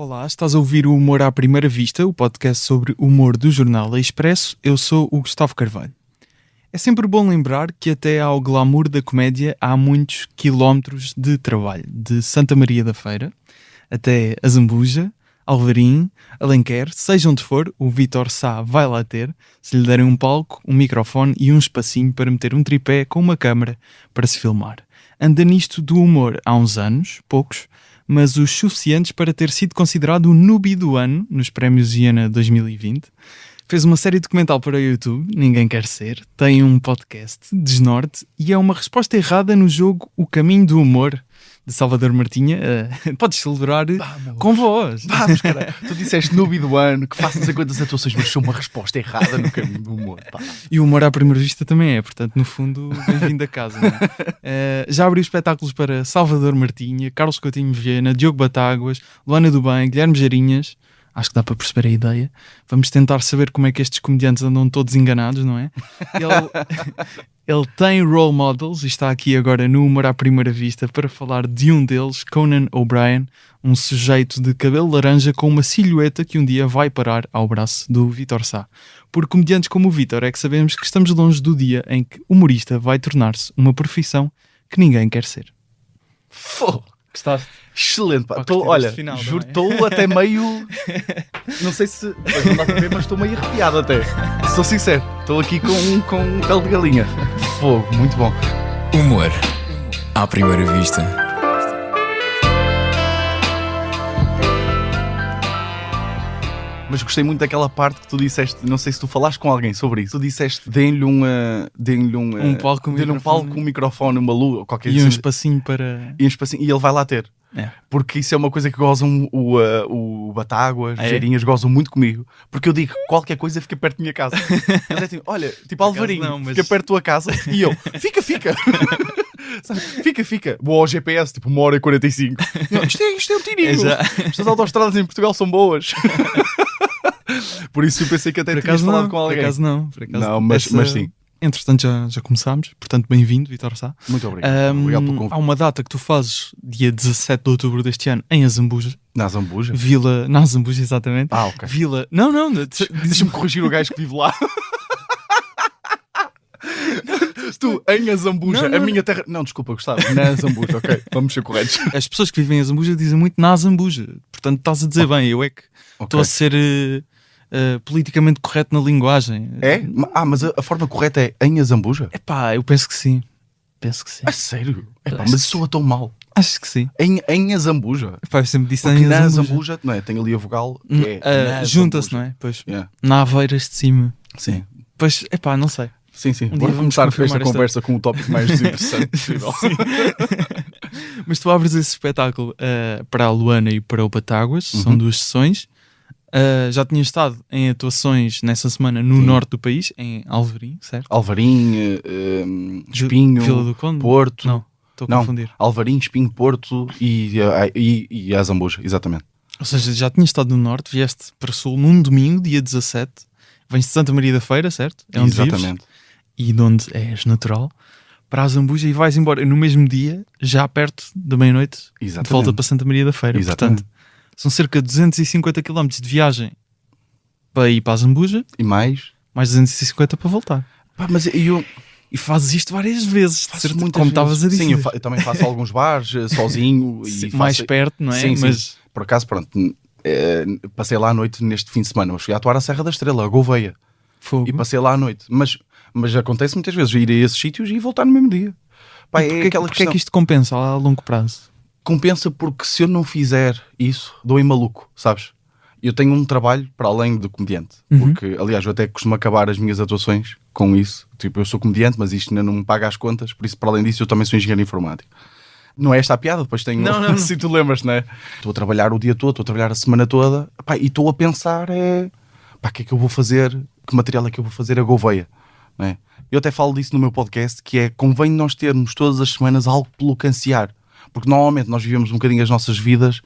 Olá, estás a ouvir o Humor à Primeira Vista, o podcast sobre humor do jornal A Expresso. Eu sou o Gustavo Carvalho. É sempre bom lembrar que até ao glamour da comédia há muitos quilómetros de trabalho. De Santa Maria da Feira até Azambuja, Alvarim, Alenquer, seja onde for, o Vítor Sá vai lá ter, se lhe derem um palco, um microfone e um espacinho para meter um tripé com uma câmara para se filmar. Anda nisto do humor há uns anos, poucos, mas os suficientes para ter sido considerado o noob do ano nos prémios Iena 2020. Fez uma série documental para o YouTube, Ninguém Quer Ser, tem um podcast, Desnorte, e é uma resposta errada no jogo O Caminho do Humor, de Salvador Martinha. Podes celebrar com voz. Vamos, cara. Tu disseste noob do ano, que faço não sei quantas atuações, mas sou uma resposta errada no caminho do humor. Pá. E o humor à primeira vista também é, portanto, no fundo, bem-vindo a casa. Não é? Já abriu espetáculos para Salvador Martinha, Carlos Coutinho Vilhena, Diogo Batáguas, Luana do Bem, Guilherme Jarinhas. Acho que dá para perceber a ideia. Vamos tentar saber como é que estes comediantes andam todos enganados, não é? Ele tem role models e está aqui agora no Humor à Primeira Vista para falar de um deles, Conan O'Brien, um sujeito de cabelo laranja com uma silhueta que um dia vai parar ao braço do Vítor Sá. Por comediantes como o Vítor é que sabemos que estamos longe do dia em que humorista vai tornar-se uma profissão que ninguém quer ser. Fogo! Gostaste? Excelente, pá. Pá, Olha, final, juro, não é? estou até meio... Não sei se... Pois não dá para ver, mas estou meio arrepiado até. Sou sincero. Estou aqui com pele de galinha. Fogo, muito bom. Humor à primeira vista. Mas gostei muito daquela parte que tu disseste, não sei se tu falaste com alguém sobre isso, tu disseste, deem-lhe um palco, um microfone, uma luz, ou qualquer E coisa. um espacinho para... E ele vai lá ter. É. Porque isso é uma coisa que gozam o Batáguas, os Geirinhas gozam muito comigo. Porque eu digo qualquer coisa fica perto da minha casa. Eles é tipo, olha, tipo Alvarinho, não, mas... fica perto da tua casa. E eu, fica. Sabe? Fica. Vou ao GPS, tipo 1h45. Não, isto é um tirinho. Estas autoestradas em Portugal são boas. Por isso eu pensei que até tinhas falado com alguém. Por acaso não. Não, mas sim. Entretanto já começámos, portanto bem-vindo, Vítor Sá. Muito obrigado. Obrigado pelo convite. Há uma data que tu fazes dia 17 de outubro deste ano em Azambuja. Na Azambuja? Na Azambuja, exatamente. Ah, ok. Vila... Não. Deixa-me corrigir o gajo que vive lá. Tu, em Azambuja, a minha terra... Não, desculpa, Gustavo. Na Azambuja, ok. Vamos ser corretos. As pessoas que vivem em Azambuja dizem muito na Azambuja. Portanto, estás a dizer bem. Eu é que estou a ser... politicamente correto na linguagem. É? Mas a forma correta é em Azambuja? Epá, eu penso que sim. A sério? Epá, mas soa tão mal. Acho que sim. Em Azambuja? Epá, eu sempre disse porque em na Azambuja. Azambuja, não é? Tem ali a vogal que é junta-se, não é? Pois, yeah. na Aveiras de cima. Sim. Pois, epá, não sei. Sim. Dia Vamos vamos começar confirmar esta conversa com o tópico mais desinteressante possível. Mas tu abres esse espetáculo para a Luana e para o Batáguas, são 2 sessões. Já tinha estado em atuações nessa semana no norte do país, em Alvarim, certo? Alvarim, Espinho, Vila do Conde? Porto. Não, estou a confundir. Alvarim, Espinho, Porto e Azambuja, exatamente. Ou seja, já tinha estado no norte, vieste para o sul num domingo, dia 17. Vens de Santa Maria da Feira, certo? É onde exatamente. Vives, e de onde és natural. Para Azambuja e vais embora no mesmo dia, já perto da meia-noite, de volta para Santa Maria da Feira. Exatamente. Portanto, são cerca de 250 km de viagem para ir para Azambuja e mais 250 para voltar. Pá, mas eu... E fazes isto várias vezes, muito como estavas a dizer. Sim, eu também faço alguns bares sozinho. E mais perto, não é? Sim. Mas... Por acaso, pronto, passei lá à noite neste fim de semana. Mas fui a atuar à Serra da Estrela, a Gouveia. Fogo. E passei lá à noite. Mas acontece muitas vezes ir a esses sítios e voltar no mesmo dia. Pá, Porquê é que isto compensa a longo prazo? Compensa porque se eu não fizer isso, dou em maluco, sabes? Eu tenho um trabalho para além do comediante. Porque, aliás, eu até costumo acabar as minhas atuações com isso. Tipo, eu sou comediante, mas isto ainda não me paga as contas. Por isso, para além disso, eu também sou engenheiro informático. Não é esta a piada, depois tenho... Não. Se tu lembras, não é? Estou a trabalhar o dia todo, estou a trabalhar a semana toda. Pá, e estou a pensar, o que é que eu vou fazer? Que material é que eu vou fazer a Gouveia? Não é? Eu até falo disso no meu podcast, que é, convém nós termos todas as semanas algo pelo que ansiar. Porque normalmente nós vivemos um bocadinho as nossas vidas,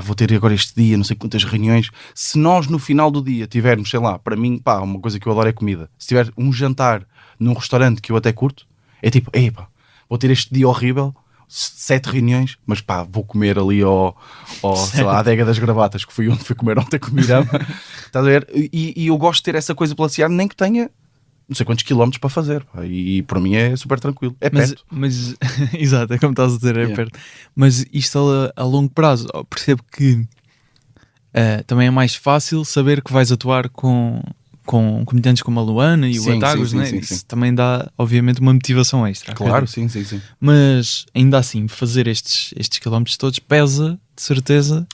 vou ter agora este dia, não sei quantas reuniões. Se nós no final do dia tivermos, sei lá, para mim, uma coisa que eu adoro é comida. Se tiver um jantar num restaurante que eu até curto, é tipo, vou ter este dia horrível, 7 reuniões, mas pá, vou comer ali sei lá, à Adega das Gravatas, que fui onde fui comer ontem com o Mirama. Estás a ver? E eu gosto de ter essa coisa pela cidade, nem que tenha não sei quantos quilómetros para fazer, pá, e para mim é super tranquilo, é perto. Mas exato, é como estás a dizer, é Yeah. perto. Mas isto a longo prazo, percebo que também é mais fácil saber que vais atuar com comediantes como a Luana e o Sim, Batáguas, sim, né? sim, Isso sim. também dá, obviamente, uma motivação extra. Claro, acredito. sim. Mas ainda assim, fazer estes quilómetros todos pesa, de certeza,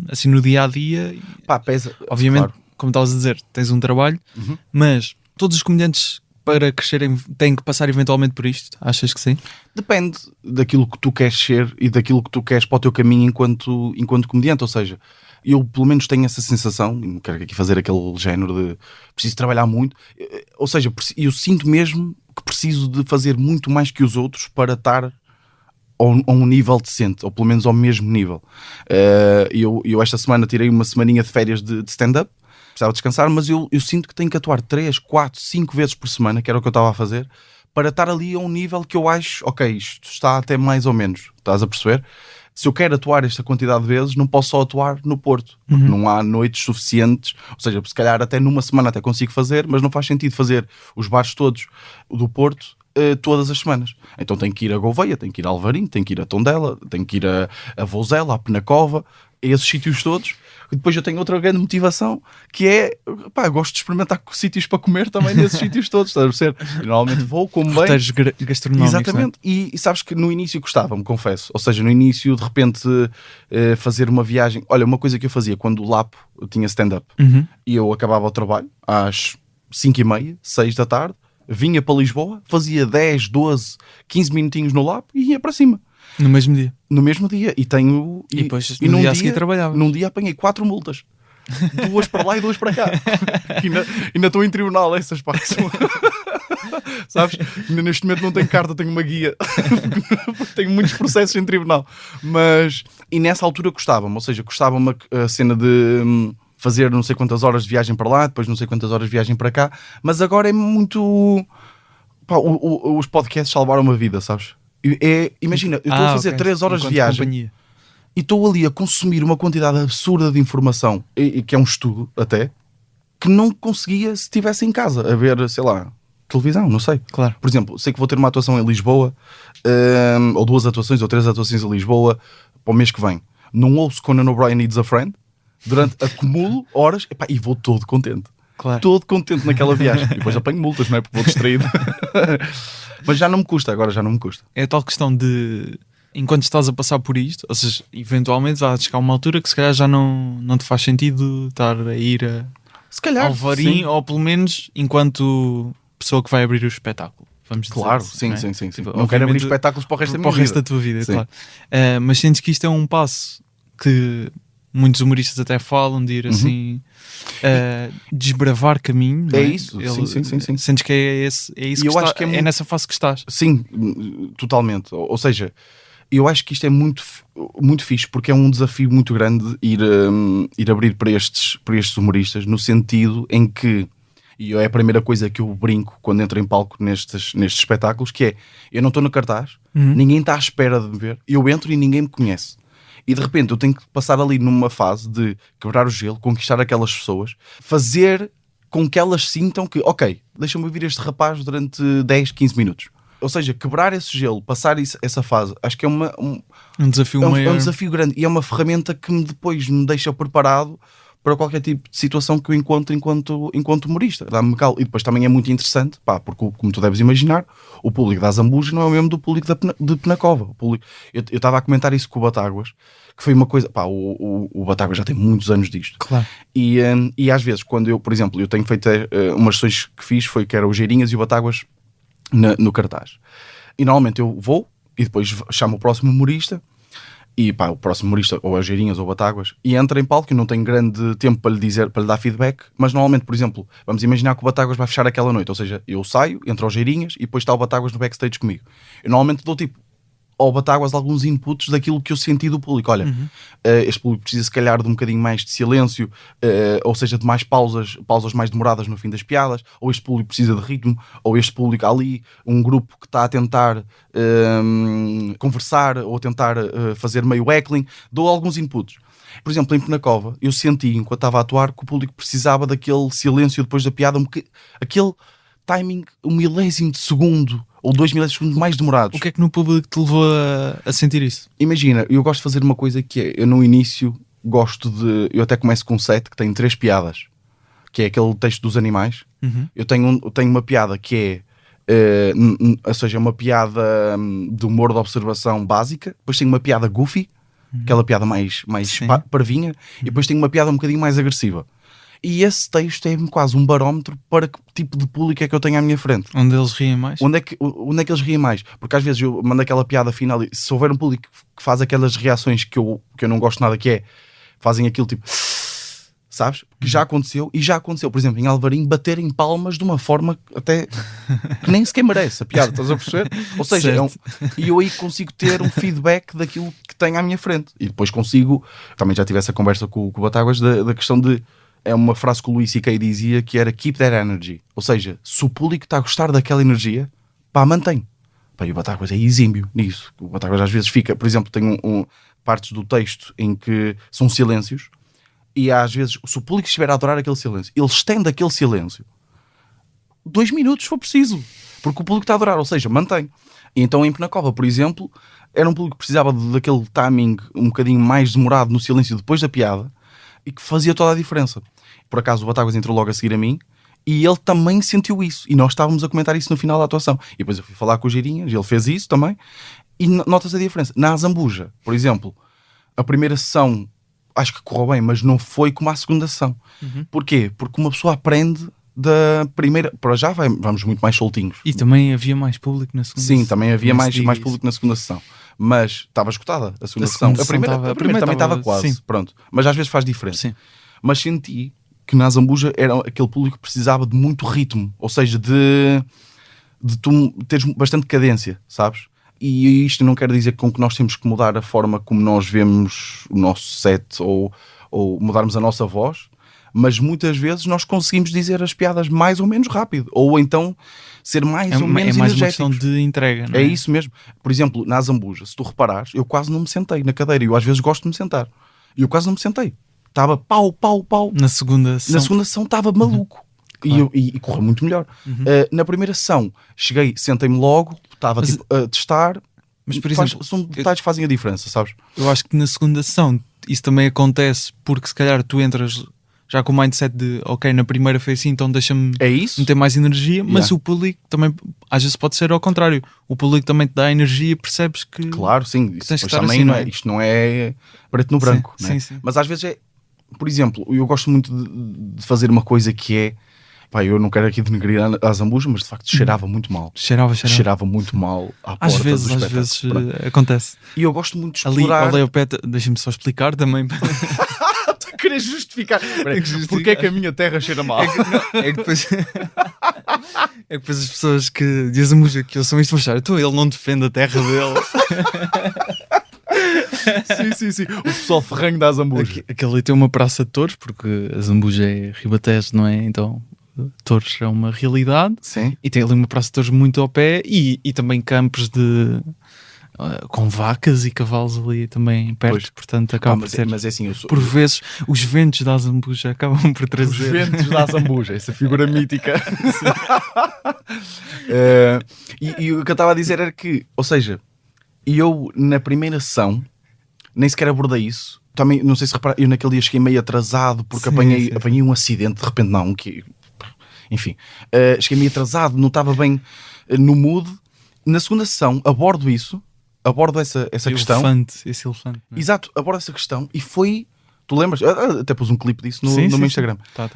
assim no dia a dia. Pá, pesa. Obviamente, Claro. como estavas a dizer, tens um trabalho, Uhum. mas todos os comediantes para crescerem têm que passar eventualmente por isto. Achas que sim? Depende daquilo que tu queres ser e daquilo que tu queres para o teu caminho enquanto comediante. Ou seja, eu pelo menos tenho essa sensação, e não quero aqui fazer aquele género de preciso trabalhar muito. Ou seja, eu sinto mesmo que preciso de fazer muito mais que os outros para estar a um nível decente, ou pelo menos ao mesmo nível. Eu esta semana tirei uma semaninha de férias de stand-up, precisava descansar, mas eu sinto que tenho que atuar 3, 4, 5 vezes por semana, que era o que eu estava a fazer, para estar ali a um nível que eu acho, ok, isto está até mais ou menos, estás a perceber? Se eu quero atuar esta quantidade de vezes, não posso só atuar no Porto, porque não há noites suficientes, ou seja, se calhar até numa semana até consigo fazer, mas não faz sentido fazer os bares todos do Porto todas as semanas. Então tenho que ir a Gouveia, tenho que ir a Alvarinho, tenho que ir a Tondela, tenho que ir a Vouzela, a Penacova, a esses sítios todos. E depois eu tenho outra grande motivação, que é, pá, eu gosto de experimentar sítios para comer também nesses sítios todos, estás a perceber? Eu normalmente vou, como bem. Roteiros gastronómicos. Exatamente, e sabes que no início gostava-me, confesso. Ou seja, no início, de repente, fazer uma viagem. Olha, uma coisa que eu fazia quando o Lapo eu tinha stand-up e eu acabava o trabalho às 5h30, 6 da tarde, vinha para Lisboa, fazia 10, 12, 15 minutinhos no Lapo e ia para cima. No mesmo dia. No mesmo dia. E tenho. E depois, e no num dia a seguir trabalhavas. Num dia apanhei 4 multas. 2 para lá e 2 para cá. Ainda estou em tribunal essas partes. Sabes? Ainda neste momento não tenho carta, tenho uma guia. Tenho muitos processos em tribunal. Mas... E nessa altura gostava-me. Ou seja, gostava-me a cena de fazer não sei quantas horas de viagem para lá, depois não sei quantas horas de viagem para cá. Mas agora é muito... Pá, os podcasts salvaram uma vida, sabes? Imagina, eu estou a fazer 3 horas de viagem. Companhia. E estou ali a consumir uma quantidade absurda de informação, e que é um estudo até, que não conseguia se estivesse em casa a ver, sei lá, televisão, não sei. Claro. Por exemplo, sei que vou ter uma atuação em Lisboa, ou 2 atuações ou 3 atuações em Lisboa para o mês que vem. Não ouço Conan O'Brien Needs a Friend, acumulo horas, epá, e vou todo contente. Claro. Todo contente naquela viagem. E depois apanho multas, não é? Porque vou distraído. Mas já não me custa, agora já não me custa. É a tal questão de, enquanto estás a passar por isto, ou seja, eventualmente vai chegar uma altura que se calhar já não te faz sentido estar a ir Se calhar, ao Varim, sim. ou pelo menos enquanto pessoa que vai abrir o espetáculo. Vamos dizer Claro, assim, não é? sim. Tipo, Não quero abrir obviamente, espetáculos para o resto da para minha o resto vida. da tua vida, Sim. claro. Mas sentes que isto é um passo que muitos humoristas até falam de ir assim desbravar caminho, não É é? isso, sim. Sentes que é isso E que eu acho que é muito- nessa fase que estás. Sim, totalmente. Ou seja, eu acho que isto é muito, muito fixe, porque é um desafio muito grande ir abrir para estes humoristas, no sentido em que, e é a primeira coisa que eu brinco quando entro em palco nestes espetáculos, que é, eu não estou no cartaz, ninguém está à espera de me ver, eu entro e ninguém me conhece. E de repente eu tenho que passar ali numa fase de quebrar o gelo, conquistar aquelas pessoas, fazer com que elas sintam que, ok, deixa-me ouvir este rapaz durante 10, 15 minutos. Ou seja, quebrar esse gelo, passar essa fase, acho que é um desafio é maior. um desafio grande. E é uma ferramenta que depois me deixa preparado para qualquer tipo de situação que eu encontro enquanto humorista. Dá-me cal. E depois também é muito interessante, pá, porque como tu deves imaginar, o público da Azambuja não é o mesmo do público de Penacova. Eu estava a comentar isso com o Batáguas, que foi uma coisa, pá, o Batáguas já tem muitos anos disto. Claro. E às vezes, quando eu, por exemplo, eu tenho feito umas sessões que fiz, foi que era o Geirinhas e o Batáguas no cartaz. E normalmente eu vou e depois chamo o próximo humorista, e pá, o próximo humorista ou é Geirinhas ou Batáguas, e entra em palco. Eu não tenho grande tempo para lhe dar feedback, mas normalmente, por exemplo, vamos imaginar que o Batáguas vai fechar aquela noite, ou seja, eu saio, entro ao Geirinhas e depois está o Batáguas no backstage comigo. Eu normalmente dou tipo, ao Batáguas alguns inputs daquilo que eu senti do público. Olha, este público precisa se calhar de um bocadinho mais de silêncio, ou seja, de mais pausas mais demoradas no fim das piadas, ou este público precisa de ritmo, ou este público há ali, um grupo que está a tentar conversar ou a tentar fazer meio heckling. Dou alguns inputs. Por exemplo, em Penacova, eu senti, enquanto estava a atuar, que o público precisava daquele silêncio depois da piada, aquele timing, 1 milésimo de segundo ou 2 milésimos de segundo mais demorados. O que é que no público te levou a sentir isso? Imagina, eu gosto de fazer uma coisa que é, eu no início gosto de, eu até começo com um set que tem 3 piadas, que é aquele texto dos animais. Eu tenho uma piada que é, ou seja, uma piada de humor de observação básica, depois tenho uma piada goofy, aquela piada mais parvinha, e depois tenho uma piada um bocadinho mais agressiva. E esse texto é quase um barómetro para que tipo de público é que eu tenho à minha frente. Onde eles riem mais? Onde é que eles riem mais? Porque às vezes eu mando aquela piada final e se houver um público que faz aquelas reações que eu não gosto nada, que é, fazem aquilo tipo, sabes? Que já aconteceu, e já aconteceu, por exemplo, em Alvarinho, baterem palmas de uma forma até que nem sequer merece a piada, estás a perceber? Ou seja, e eu aí consigo ter um feedback daquilo que tenho à minha frente. E depois consigo, também já tive essa conversa com o Batáguas da questão de, é uma frase que o Luís C.K. dizia, que era keep that energy. Ou seja, se o público está a gostar daquela energia, pá, mantém. Pá, e o Batáguas é exímio nisso. O Batáguas às vezes fica, por exemplo, tem partes do texto em que são silêncios, e às vezes, se o público estiver a adorar aquele silêncio, ele estende aquele silêncio 2 minutos se for preciso, porque o público está a adorar, ou seja, mantém. E então em Penacova, por exemplo, era um público que precisava daquele timing um bocadinho mais demorado no silêncio depois da piada, e que fazia toda a diferença. Por acaso o Batáguas entrou logo a seguir a mim e ele também sentiu isso, e nós estávamos a comentar isso no final da atuação, e depois eu fui falar com o Girinhas e ele fez isso também, e nota-se a diferença. Na Azambuja, por exemplo, a primeira sessão acho que correu bem, mas não foi como a segunda sessão. Porquê? Porque uma pessoa aprende da primeira, para já vamos muito mais soltinhos. E também havia mais público na segunda sessão. Sim, também havia mais público na segunda sessão. Mas estava esgotada a segunda sessão. A primeira também estava quase. Sim. Pronto. Mas às vezes faz diferença. Sim. Mas senti que na Azambuja era aquele público que precisava de muito ritmo. Ou seja, de tu teres bastante cadência, sabes? E isto não quer dizer que nós temos que mudar a forma como nós vemos o nosso set ou mudarmos a nossa voz, mas muitas vezes nós conseguimos dizer as piadas mais ou menos rápido, ou então ser mais ou menos energéticos. É mais uma questão de entrega, não é? É isso mesmo. Por exemplo, na Azambuja, se tu reparares, eu quase não me sentei na cadeira, eu às vezes gosto de me sentar, e eu quase não me sentei. Estava pau. Na segunda sessão estava maluco. Claro. E correu muito melhor. Na primeira sessão, cheguei, sentei-me logo, estava a testar. Mas, por exemplo, são detalhes que fazem a diferença, sabes? Eu acho que na segunda sessão isso também acontece porque se calhar tu entras já com o mindset de ok, na primeira foi assim, então deixa-me meter mais energia, mas o público também, às vezes pode ser ao contrário, o público também te dá energia, percebes que... Claro, sim, isso também assim, não é? Isto não é preto no branco, sim, não é? Sim. Mas às vezes é, por exemplo, eu gosto muito de fazer uma coisa que é, pá, eu não quero aqui denegrir a Azambuja, mas de facto cheirava muito mal. Cheirava muito mal à porta. Às vezes acontece. E eu gosto muito de explorar... Ali ao pé, deixa-me só explicar também. Tu queres justificar? Porque é que a minha terra cheira mal? É que depois as pessoas que de Azambuja que ouçam isto vão achar, então ele não defende a terra dele. Sim. O pessoal ferranho da Azambuja. Aquele ali tem uma praça de touros, porque a Azambuja é Ribatejo, não é? Então... touros é uma realidade. Sim. E tem ali uma praça de touros muito ao pé e também campos com vacas e cavalos ali também perto, pois. Portanto acaba por ser, mas é assim, por vezes os ventos da Azambuja acabam por trazer os ventos da Azambuja, essa figura mítica. E o que eu estava a dizer era que, ou seja, eu na primeira sessão nem sequer abordei isso. Também, não sei se repara, eu naquele dia cheguei meio atrasado porque apanhei um acidente de repente, enfim, cheguei meio atrasado, não estava bem no mood. Na segunda sessão abordo essa questão. Esse elefante. Não é? Exato, abordo essa questão e foi, tu lembras? Até pus um clipe disso no meu Instagram. Tá.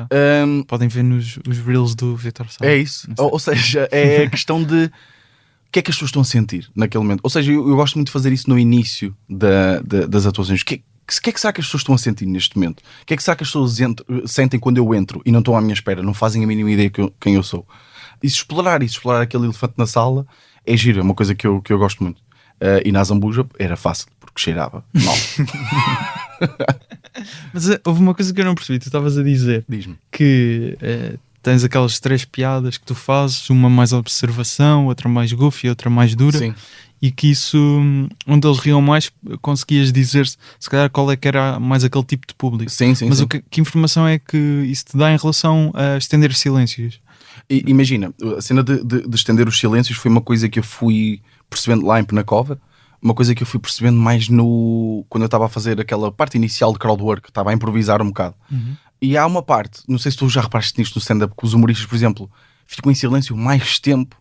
Podem ver nos reels do Vitor Sá. É isso, ou seja, é a questão de o que é que as pessoas estão a sentir naquele momento. Ou seja, eu gosto muito de fazer isso no início das atuações. O que é que será que as pessoas estão a sentir neste momento? O que é que será que as pessoas sentem quando eu entro e não estão à minha espera, não fazem a mínima ideia quem eu sou? E explorar aquele elefante na sala é giro, é uma coisa que eu gosto muito. E na Zambuja era fácil, porque cheirava mal. Mas houve uma coisa que eu não percebi. Tu estavas a dizer Diz-me. que tens aquelas 3 piadas que tu fazes, uma mais observação, outra mais goofy, outra mais dura. Sim. E que isso, onde eles riam mais, conseguias dizer se calhar qual é que era mais aquele tipo de público. Sim. Mas que informação é que isso te dá em relação a estender silêncios? Imagina, a cena de estender os silêncios foi uma coisa que eu fui percebendo lá em Penacova, uma coisa que eu fui percebendo mais quando eu estava a fazer aquela parte inicial de crowdwork, estava a improvisar um bocado. E há uma parte, não sei se tu já reparaste nisto no stand-up, que os humoristas, por exemplo, ficam em silêncio mais tempo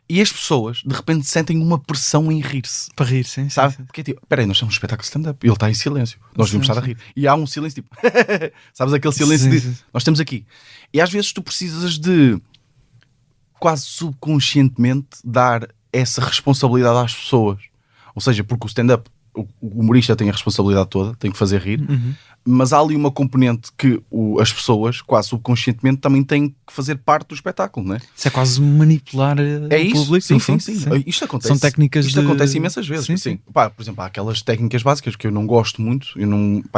e as pessoas de repente sentem uma pressão em rir-se. Para rir, sim. Sabe? Sim. Porque é tipo, peraí, nós somos um espetáculo de stand-up, ele está em silêncio, nós devemos estar a rir. E há um silêncio tipo, sabes aquele silêncio Sim, de nós estamos aqui. E às vezes tu precisas de quase subconscientemente dar essa responsabilidade às pessoas. Ou seja, porque o stand-up, o humorista tem a responsabilidade toda, tem que fazer rir, mas há ali uma componente que as pessoas, quase subconscientemente, também têm que fazer parte do espetáculo, não é? Isso é quase manipular É o isso? público. Sim, no sim, fundo. sim. Isto acontece. São técnicas Isto acontece imensas vezes. Sim, Sim. Pá, por exemplo, há aquelas técnicas básicas que eu não gosto muito.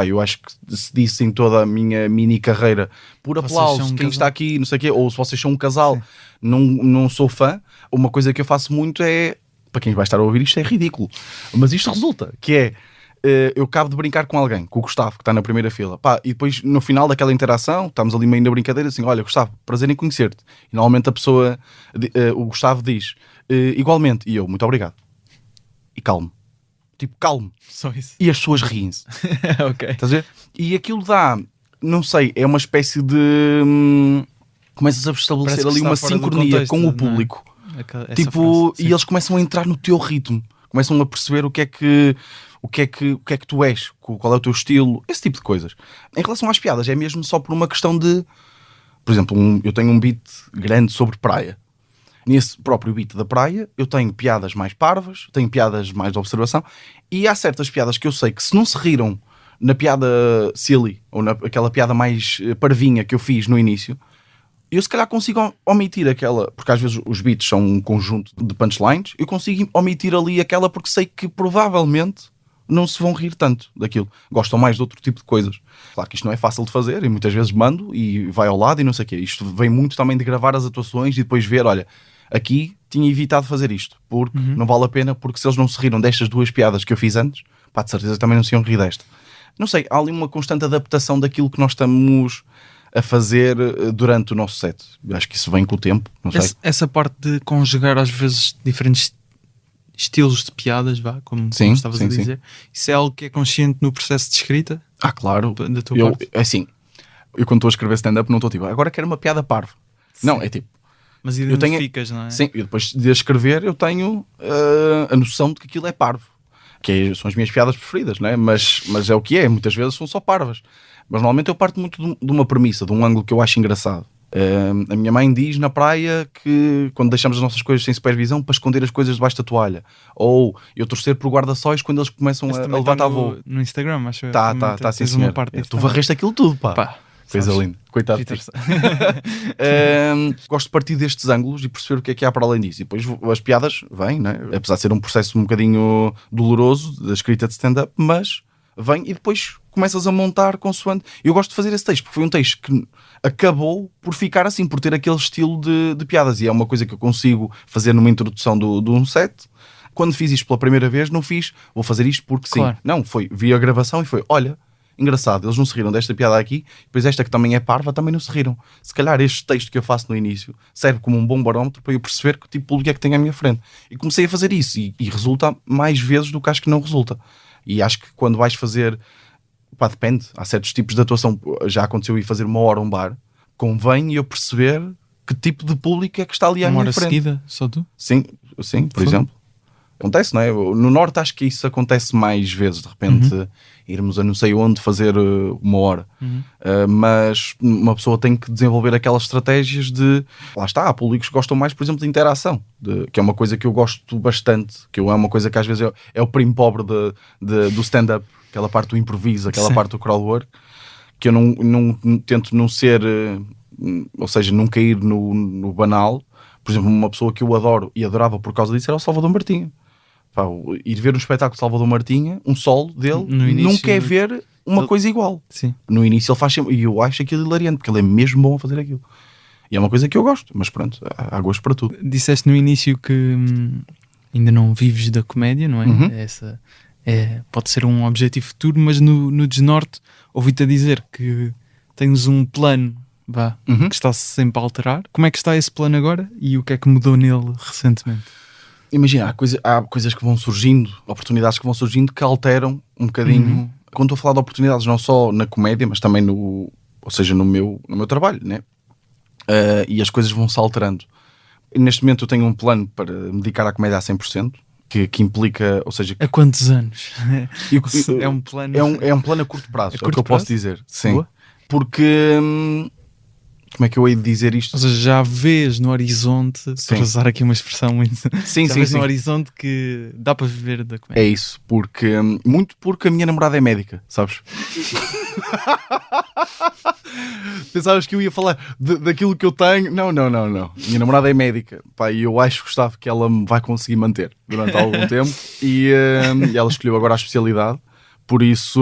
Eu acho que se disse em toda a minha mini carreira por Vocês aplauso, são um quem casal. está aqui, não sei o quê, ou se vocês são um casal, não sou fã. Uma coisa que eu faço muito é, para quem vai estar a ouvir isto, é ridículo. Mas isto resulta, que é, eu acabo de brincar com alguém, com o Gustavo, que está na primeira fila. Pá, e depois, no final daquela interação, estamos ali meio na brincadeira, assim, olha, Gustavo, prazer em conhecer-te. E normalmente a pessoa, o Gustavo diz, igualmente, e eu, muito obrigado. E calmo. Tipo, calmo. Só isso. E as pessoas riem-se. Ok. Estás a ver? E aquilo dá, não sei, é uma espécie de... começas a estabelecer Parece que ali está uma fora do sincronia contexto, com o não é? público. Essa Tipo, frase, sim. e eles começam a entrar no teu ritmo, começam a perceber o que é que tu és, qual é o teu estilo, esse tipo de coisas. Em relação às piadas, é mesmo só por uma questão de, por exemplo, eu tenho um beat grande sobre praia. Nesse próprio beat da praia, eu tenho piadas mais parvas, tenho piadas mais de observação, e há certas piadas que eu sei que se não se riram na piada silly, ou naquela piada mais parvinha que eu fiz no início, eu se calhar consigo omitir aquela, porque às vezes os beats são um conjunto de punchlines, eu consigo omitir ali aquela porque sei que provavelmente não se vão rir tanto daquilo. Gostam mais de outro tipo de coisas. Claro que isto não é fácil de fazer e muitas vezes mando e vai ao lado e não sei o quê. Isto vem muito também de gravar as atuações e depois ver, olha, aqui tinha evitado fazer isto, porque não vale a pena, porque se eles não se riram destas 2 piadas que eu fiz antes, pá, de certeza também não se iam rir desta. Não sei, há ali uma constante adaptação daquilo que nós estamos a fazer durante o nosso set. Eu acho que isso vem com o tempo, não sei. Essa parte de conjugar às vezes diferentes estilos de piadas, vá, como estavas a dizer, isso é algo que é consciente no processo de escrita? Ah, claro. Da tua parte? Assim, eu quando estou a escrever stand-up não estou tipo, agora quero uma piada parva. Não, é tipo... Mas eu tenho, identificas, não é? Sim, e depois de escrever eu tenho a noção de que aquilo é parvo. São as minhas piadas preferidas, não é? Mas é o que é, muitas vezes são só parvas. Mas normalmente eu parto muito de uma premissa, de um ângulo que eu acho engraçado. A minha mãe diz na praia que quando deixamos as nossas coisas sem supervisão para esconder as coisas debaixo da toalha. Ou eu torcer por guarda-sóis quando eles começam a levantar voo. No Instagram, acho que Tá, sim, senhor. Tu varreste aquilo tudo, pá. Coisa linda. Coitado de ti. Gosto de partir destes ângulos e perceber o que há para além disso. E depois as piadas vêm, né? Apesar de ser um processo um bocadinho doloroso da escrita de stand-up, mas vem e depois começas a montar consoante. Eu gosto de fazer esse texto, porque foi um texto que acabou por ficar assim, por ter aquele estilo de piadas. E é uma coisa que eu consigo fazer numa introdução de um set. Quando fiz isto pela primeira vez, não fiz, vou fazer isto porque claro. Sim. Não, vi a gravação e foi, olha, engraçado, eles não se riram desta piada aqui, depois esta que também é parva, também não se riram. Se calhar este texto que eu faço no início serve como um bom barómetro para eu perceber que tipo de público é que tenho à minha frente. E comecei a fazer isso e resulta mais vezes do que acho que não resulta. E acho que quando vais fazer, pá, depende, há certos tipos de atuação, já aconteceu ir fazer 1 hora a um bar, convém eu perceber que tipo de público é que está ali à minha frente. 1 hora seguida, só tu? Sim, por exemplo. Acontece, não é? No Norte acho que isso acontece mais vezes, de repente irmos a não sei onde fazer 1 hora. Mas uma pessoa tem que desenvolver aquelas estratégias de... Lá está, há públicos que gostam mais, por exemplo, de interação, que é uma coisa que eu gosto bastante, que é uma coisa que às vezes é o primo pobre do stand-up, aquela parte do improviso, aquela Sim. parte do crowdwork, que eu não tento não ser... ou seja, não cair no banal. Por exemplo, uma pessoa que eu adoro e adorava por causa disso era o Salvador Martinho. Pá, ir ver um espetáculo de Salvador Martinha, um solo dele, No início- não quer ver uma coisa igual. Sim. No início ele faz sempre, e eu acho aquilo hilariante, porque ele é mesmo bom a fazer aquilo. E é uma coisa que eu gosto, mas pronto, há gosto para tudo. Disseste no início que ainda não vives da comédia, não é? Uhum. Pode ser um objetivo futuro, mas no Desnorte ouvi-te a dizer que tens um plano Uhum. que está sempre a alterar. Como é que está esse plano agora e o que é que mudou nele recentemente? Imagina, há coisas que vão surgindo, oportunidades que vão surgindo que alteram um bocadinho. Quando estou a falar de oportunidades, não só na comédia, mas também no meu trabalho, né? E as coisas vão-se alterando. E neste momento eu tenho um plano para me dedicar à comédia a 100%, que implica, ou seja, Há quantos anos? eu- É um plano. é um plano a curto prazo, é o curto que eu posso prazo? dizer. Sim. Boa. Porque, como é que eu hei de dizer isto? Ou seja, já vês no horizonte, Sim. para usar aqui uma expressão muito. Sim, já sim, vês sim. no horizonte que dá para viver da comédia. É isso, porque muito porque a minha namorada é médica, sabes? Pensavas que eu ia falar daquilo que eu tenho? Não. Minha namorada é médica, pá, e eu acho, Gustavo, que ela me vai conseguir manter durante algum tempo. E ela escolheu agora a especialidade, por isso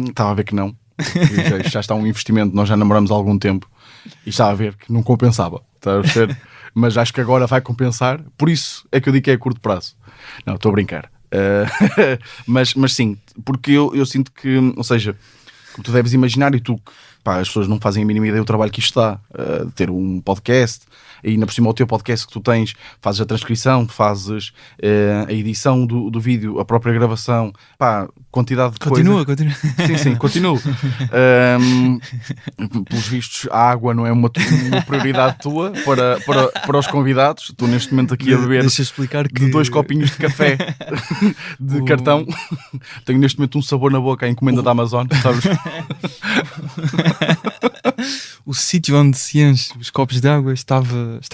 estava a ver que não. Já está um investimento, nós já namoramos há algum tempo e estava a ver que não compensava, estás a perceber? Mas acho que agora vai compensar, por isso é que eu digo que é a curto prazo. Não, estou a brincar. Mas sim, porque eu sinto que, ou seja, como tu deves imaginar, e tu, pá, as pessoas não fazem a mínima ideia do trabalho que isto dá, ter um podcast, e ainda por cima o teu podcast que tu tens, fazes a transcrição, fazes a edição do vídeo, a própria gravação, pá, quantidade de Continua. Sim, continuo. Pelos vistos, a água não é uma prioridade tua para os convidados. Estou neste momento aqui a beber Deixa eu explicar que de 2 copinhos de café de cartão. Tenho neste momento um sabor na boca, a encomenda da Amazon, sabes? o sítio onde se enche os copos de água está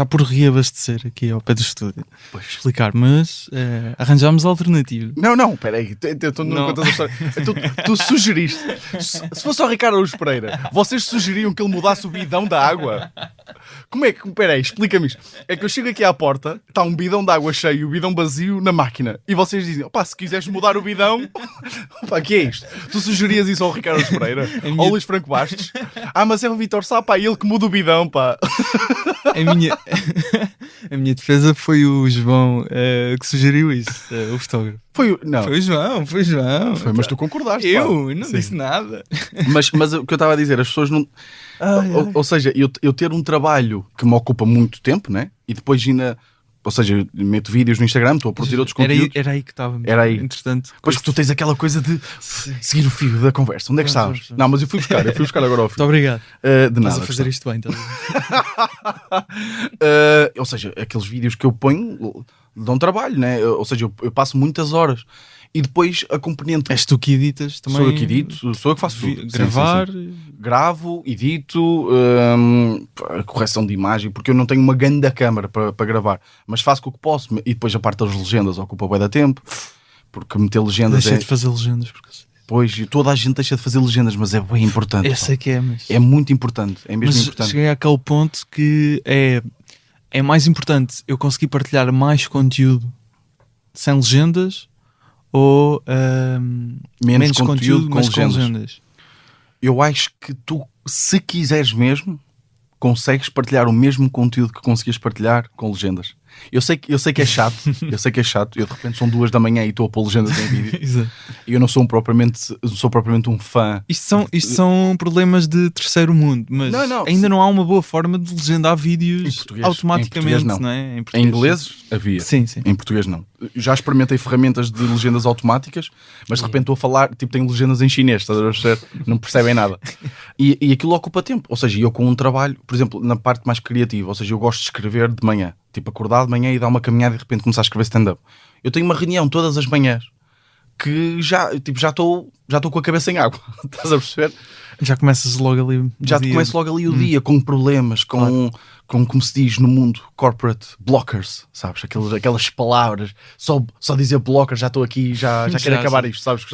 por reabastecer aqui ao pé do estúdio. Pois. Explicar, mas arranjámos alternativa. Não, peraí, tu não Não. contas a história. Tu sugeriste, se fosse ao Ricardo Araújo Pereira, vocês sugeriam que ele mudasse o bidão da água? Como é que, peraí, explica-me isto. É que eu chego aqui à porta, está um bidão de água cheio e o bidão vazio na máquina, e vocês dizem, opá, se quiseres mudar o bidão, opá, que é isto? Tu sugerias isso ao Ricardo Araújo Pereira? Ao Luís Franco Bastos? Mas é o Vítor Sá, pá, ele que muda o bidão, pá. A minha defesa foi o João que sugeriu isso, o fotógrafo. Não, Foi o João. mas tu concordaste, pá. Eu não Sim. disse nada. Mas o que eu estava a dizer, as pessoas não. Ai. Ou seja, eu ter um trabalho que me ocupa muito tempo, né? E depois ainda. Ou seja, eu meto vídeos no Instagram, estou a produzir outros conteúdos. Era aí que estava. Era aí. Entretanto, Depois que tu tens aquela coisa de Sim. seguir o fio da conversa. Onde é que Vamos. estavas? Não, mas eu fui buscar agora ao fio. Muito obrigado. De Estás nada. a fazer isto bem, então. Ou seja, aqueles vídeos que eu ponho dão trabalho, né? Ou seja, eu passo muitas horas. E depois a componente. És tu que editas também. Sou eu que edito, sou eu que faço tudo. Sim, Gravar. sim. Gravo, edito, correção de imagem, porque eu não tenho uma grande câmara para gravar, mas faço com o que posso. E depois a parte das legendas ocupa bué da tempo, porque meter legendas Deixei de fazer legendas. Porque... Pois, e toda a gente deixa de fazer legendas, mas é bem importante. Eu sei que é, mas... É muito importante, é mesmo mas importante. cheguei àquele ponto que é mais importante eu conseguir partilhar mais conteúdo sem legendas ou menos conteúdo com mas legendas. com legendas. Eu acho que tu, se quiseres mesmo, consegues partilhar o mesmo conteúdo que conseguias partilhar com legendas. Eu sei que é chato, eu de repente são 2 da manhã e estou a pôr legendas em vídeo. Exato. E eu não sou propriamente um fã. Isto são problemas de terceiro mundo, mas Não, ainda não há uma boa forma de legendar vídeos Em português. automaticamente, Em português, não é? Em português, inglês havia. Sim. Em português não. Já experimentei ferramentas de legendas automáticas, mas de repente estou a falar, tipo, tenho legendas em chinês, estás a perceber? Não percebem nada. E aquilo ocupa tempo. Ou seja, eu com um trabalho, por exemplo, na parte mais criativa, ou seja, eu gosto de escrever de manhã. Tipo, acordar de manhã e dar uma caminhada e de repente começar a escrever stand-up. Eu tenho uma reunião todas as manhãs que já estou com a cabeça em água. Estás a perceber? Já começas logo ali. Já te começo logo ali o dia com problemas, com como se diz no mundo, corporate blockers, sabes? Aquelas palavras, só dizer blocker, já estou aqui, já quero acabar isto, sabes?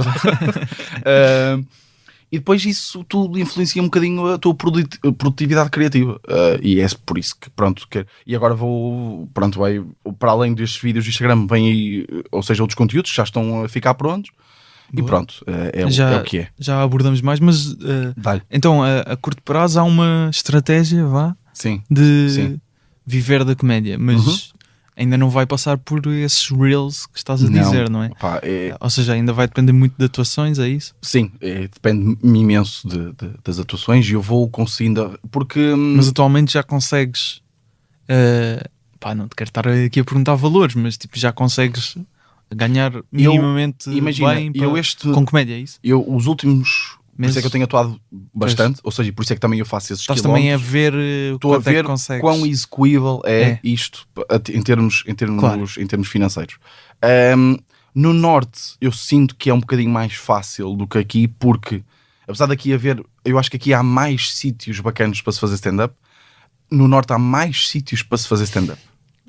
E depois isso tudo influencia um bocadinho a tua produtividade criativa. E é por isso que, pronto, e agora vou, pronto, vai, para além destes vídeos do Instagram, vem aí, ou seja, outros conteúdos que já estão a ficar prontos. Boa. E pronto, é o que é. Já abordamos mais, mas então a curto prazo há uma estratégia, Sim. de viver da comédia, mas ainda não vai passar por esses reels que estás a dizer, não é? Pá, Ou seja, ainda vai depender muito de atuações, é isso? Sim, depende imenso das atuações e eu vou conseguindo, porque... Mas atualmente já consegues, não te quero estar aqui a perguntar valores, mas tipo, já consegues ganhar minimamente bem com comédia, é isso? Os últimos... Por isso é que eu tenho atuado bastante, ou seja, por isso é que também eu faço esses Estás quilómetros. também a ver estou a ver quão execuível é isto em termos financeiros. No Norte eu sinto que é um bocadinho mais fácil do que aqui, porque apesar daqui haver, eu acho que aqui há mais sítios bacanas para se fazer stand-up. No Norte há mais sítios para se fazer stand-up.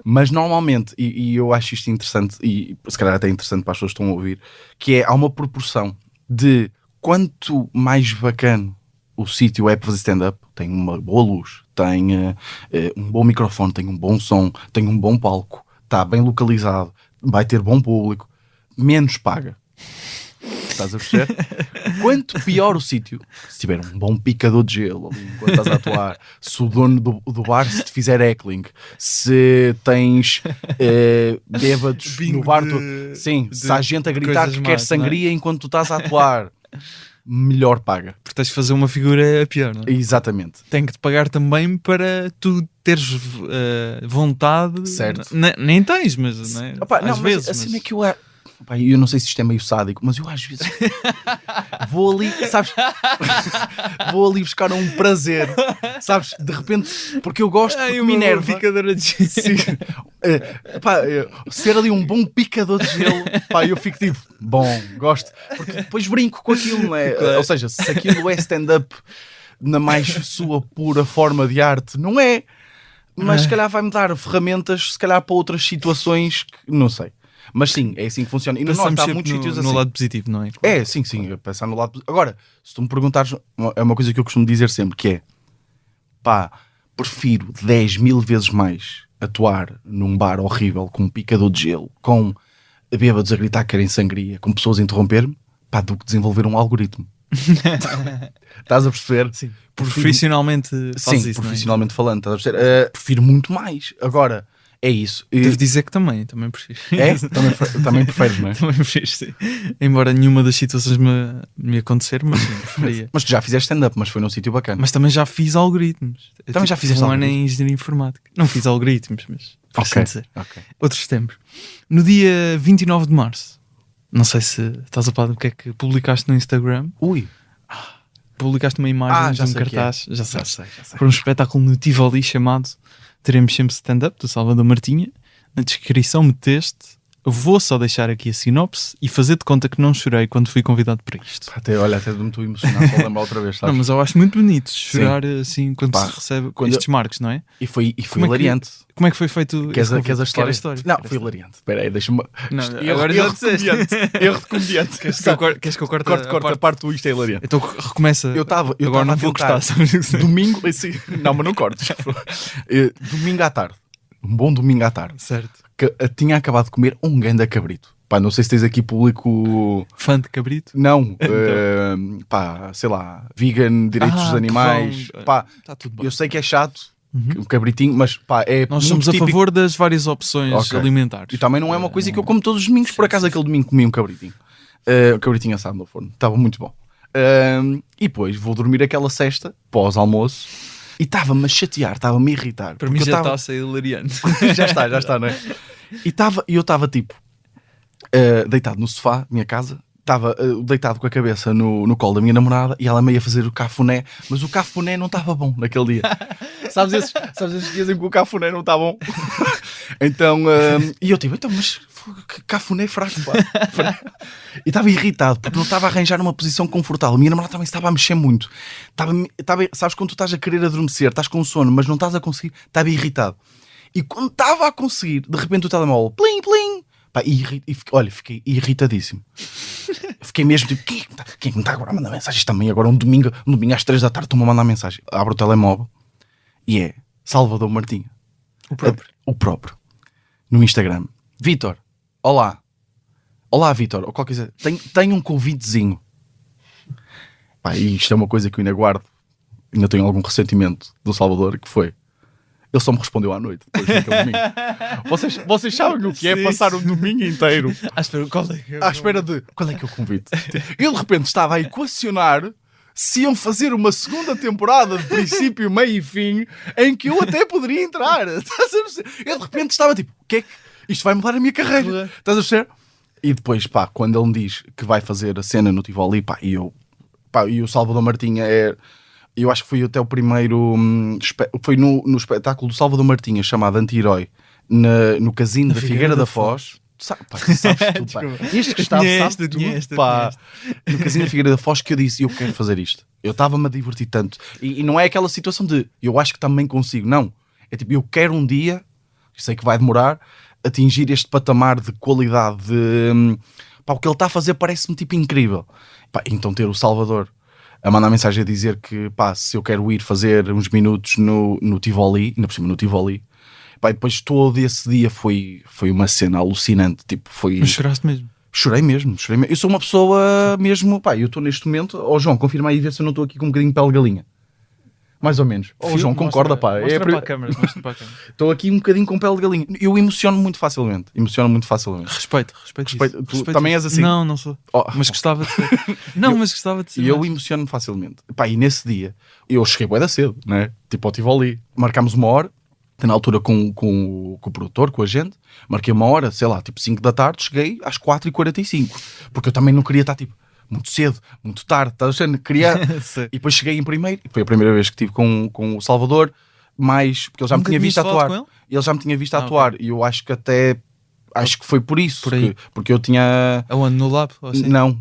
Mas normalmente, e eu acho isto interessante, e se calhar até interessante para as pessoas que estão a ouvir, que é, há uma proporção de quanto mais bacana o sítio é para fazer stand-up, tem uma boa luz, tem um bom microfone, tem um bom som, tem um bom palco, está bem localizado, vai ter bom público, menos paga. Estás a perceber? Quanto pior o sítio, se tiver um bom picador de gelo ali enquanto estás a atuar, se o dono do bar se te fizer heckling, se tens bêbados no bar, se há gente a gritar que quer sangria enquanto tu estás a atuar, melhor paga. Porque tens de fazer uma figura pior, não é? Exatamente. Tem que te pagar também para tu teres vontade. Certo. Nem tens, mas não é? Às vezes. Assim é que eu não sei se isto é meio sádico, mas eu às vezes vou ali, sabes? Vou ali buscar um prazer, sabes? De repente, porque eu gosto, porque me enerva. Picadora de gelo. Ser ali um bom picador de gelo, eu fico tipo, bom, gosto, porque depois brinco com aquilo, não é? Claro. Ou seja, se aquilo é stand-up na mais sua pura forma de arte, não é? Mas se calhar vai-me dar ferramentas, se calhar para outras situações que não sei. Mas sim, é assim que funciona. E no Norte há muitos sítios assim. No lado positivo, não é? É, sim, pensar no lado positivo. Agora, se tu me perguntares, é uma coisa que eu costumo dizer sempre, que é, prefiro 10.000 vezes mais atuar num bar horrível, com um picador de gelo, com bêbados a gritar que querem sangria, com pessoas a interromper-me, do que desenvolver um algoritmo. Estás a perceber? Sim. Profissionalmente fazes isso, profissionalmente falando, estás a perceber? Prefiro muito mais. Agora... É isso. Devo dizer que também prefiro. É? Também preferes, não é? Também prefiro, sim. Embora nenhuma das situações me acontecer, mas sim, preferia. Mas tu já fizeste stand-up, mas foi num sítio bacana. Mas também já fiz algoritmos. Também já fizeste um ano em engenharia informática. Não fiz algoritmos, mas ok. Dizer. Outros tempos. No dia 29 de março, não sei se estás a par do que é que publicaste no Instagram. Publicaste uma imagem de um cartaz. Já sei. Para um espetáculo no Tivoli chamado Teremos Sempre Stand-Up, do Salvador Martinha. Na descrição meteste: vou só deixar aqui a sinopse e fazer de conta que não chorei quando fui convidado para isto. Até me estou emocionado, só lembrar outra vez, sabes? Não, mas eu acho muito bonito chorar assim quando se recebe estes marcos, não é? E foi hilariante. Como é que foi feito? Queres a história? Não, foi hilariante. Espera aí, deixa-me... Agora já disseste. Erro de comediante. Queres que eu corte a parte do isto é hilariante. Então recomeça. Eu estava agora não vou gostar. Domingo... Não, mas não cortes. Domingo à tarde. Um bom domingo à tarde. Certo. Que tinha acabado de comer um ganda cabrito. Não sei se tens aqui público... Fã de cabrito? Não. Sei lá, vegan, direitos dos animais. Tá tudo bem. Eu sei que é chato, um cabritinho, mas é nós somos típico. A favor das várias opções alimentares. E também não é uma coisa que eu como todos os domingos. Por acaso aquele domingo comi um cabritinho. O cabritinho assado no forno. Estava muito bom. E depois vou dormir aquela cesta, pós-almoço, e estava-me a chatear, estava-me a irritar. Para mim já está a ser hilariante. já está, não é? E eu estava tipo deitado no sofá, minha casa, estava deitado com a cabeça no colo da minha namorada e ela meio a fazer o cafuné, mas o cafuné não estava bom naquele dia. Sabes esses dias em que o cafuné não está bom? Então, e eu tipo, mas que cafuné fraco, pá. E estava irritado porque não estava a arranjar uma posição confortável. A minha namorada também estava a mexer muito. Sabes quando tu estás a querer adormecer, estás com sono, mas não estás a conseguir, estava irritado. E quando estava a conseguir, de repente o telemóvel, plim, plim, Pá, olha, fiquei irritadíssimo. Fiquei mesmo tipo, quem é que me está agora a mandar mensagens também? Agora um domingo às 3 da tarde estou-me a mandar mensagem. Abro o telemóvel e é Salvador Martinha. O próprio. No Instagram. Vítor, olá. Olá, Vítor. Ou qualquer coisa. Tenho um convitezinho. Pá, e isto é uma coisa que eu ainda guardo. Ainda tenho algum ressentimento do Salvador, que foi... Ele só me respondeu à noite. Depois daquele domingo. Vocês sabem o que é passar um domingo inteiro À espera de qual é que é o convite? Eu de repente estava a equacionar se iam fazer uma segunda temporada de princípio, meio e fim, em que eu até poderia entrar. Eu de repente estava tipo, o que é que isto vai mudar a minha carreira? Estás a perceber? E depois, pá, quando ele me diz que vai fazer a cena no Tivoli, pá, e o Salvador Martinha eu acho que foi até o primeiro. Foi no espetáculo do Salvador Martinha, chamado Anti-Herói, no Casino da Figueira da Foz. Tu sabes tudo, pá. Este Gustavo sabe tudo, pá. No Casino da Figueira da Foz, que eu disse, eu quero fazer isto. Eu estava-me a divertir tanto. E não é aquela situação de, eu acho que também consigo. Não. É tipo, eu quero um dia, sei que vai demorar, atingir este patamar de qualidade. Pá, o que ele está a fazer parece-me tipo incrível. Pá, então ter o Salvador a mandar mensagem a dizer que, pá, se eu quero ir fazer uns minutos no Tivoli, ainda por cima no Tivoli, pá, e depois todo esse dia foi uma cena alucinante, tipo, foi... Mas choraste mesmo? Chorei mesmo. Eu sou uma pessoa mesmo, pá, eu estou neste momento, João, confirma aí, vê se eu não estou aqui com um bocadinho de pele de galinha. Mais ou menos. João, concorda, pá. Mostra para a câmara. Estou aqui um bocadinho com pele de galinha. Eu emociono muito facilmente. Respeito. Tu também és assim? Não sou. Mas gostava de ser. Mas gostava de ser. E eu emociono-me facilmente. Pá, e nesse dia, eu cheguei bué da cedo, né? Tipo, ao Tivoli. Marcámos uma hora. Na altura com o produtor, com a gente. Marquei uma hora, sei lá, tipo 5 da tarde. Cheguei às 4h45. Porque eu também não queria estar, tipo, muito cedo, muito tarde, estás a ver? Queria... E depois cheguei em primeiro, e foi a primeira vez que estive com o Salvador, porque ele já me tinha visto atuar. Ele já me tinha visto atuar, okay. E eu acho que foi por isso, porque eu tinha... Aonde? No Lab? Assim? Não,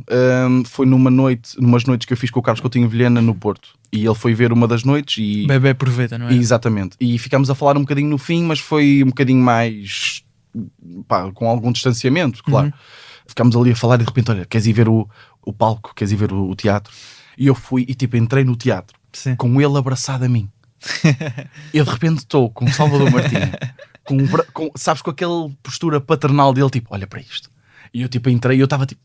foi numas noites que eu fiz com o Carlos Coutinho Vilhena no Porto, e ele foi ver uma das noites e... Bebé aproveita, não é? Exatamente, e ficámos a falar um bocadinho no fim, mas foi um bocadinho mais, pá, com algum distanciamento, claro. Ficámos ali a falar e de repente, olha, queres ir ver o palco, queres ir ver o teatro? E eu fui e tipo entrei no teatro. Sim. Com ele abraçado a mim. Eu de repente estou com o Salvador Martinho, sabes, com aquela postura paternal dele, tipo, olha para isto. E eu tipo entrei e eu estava tipo,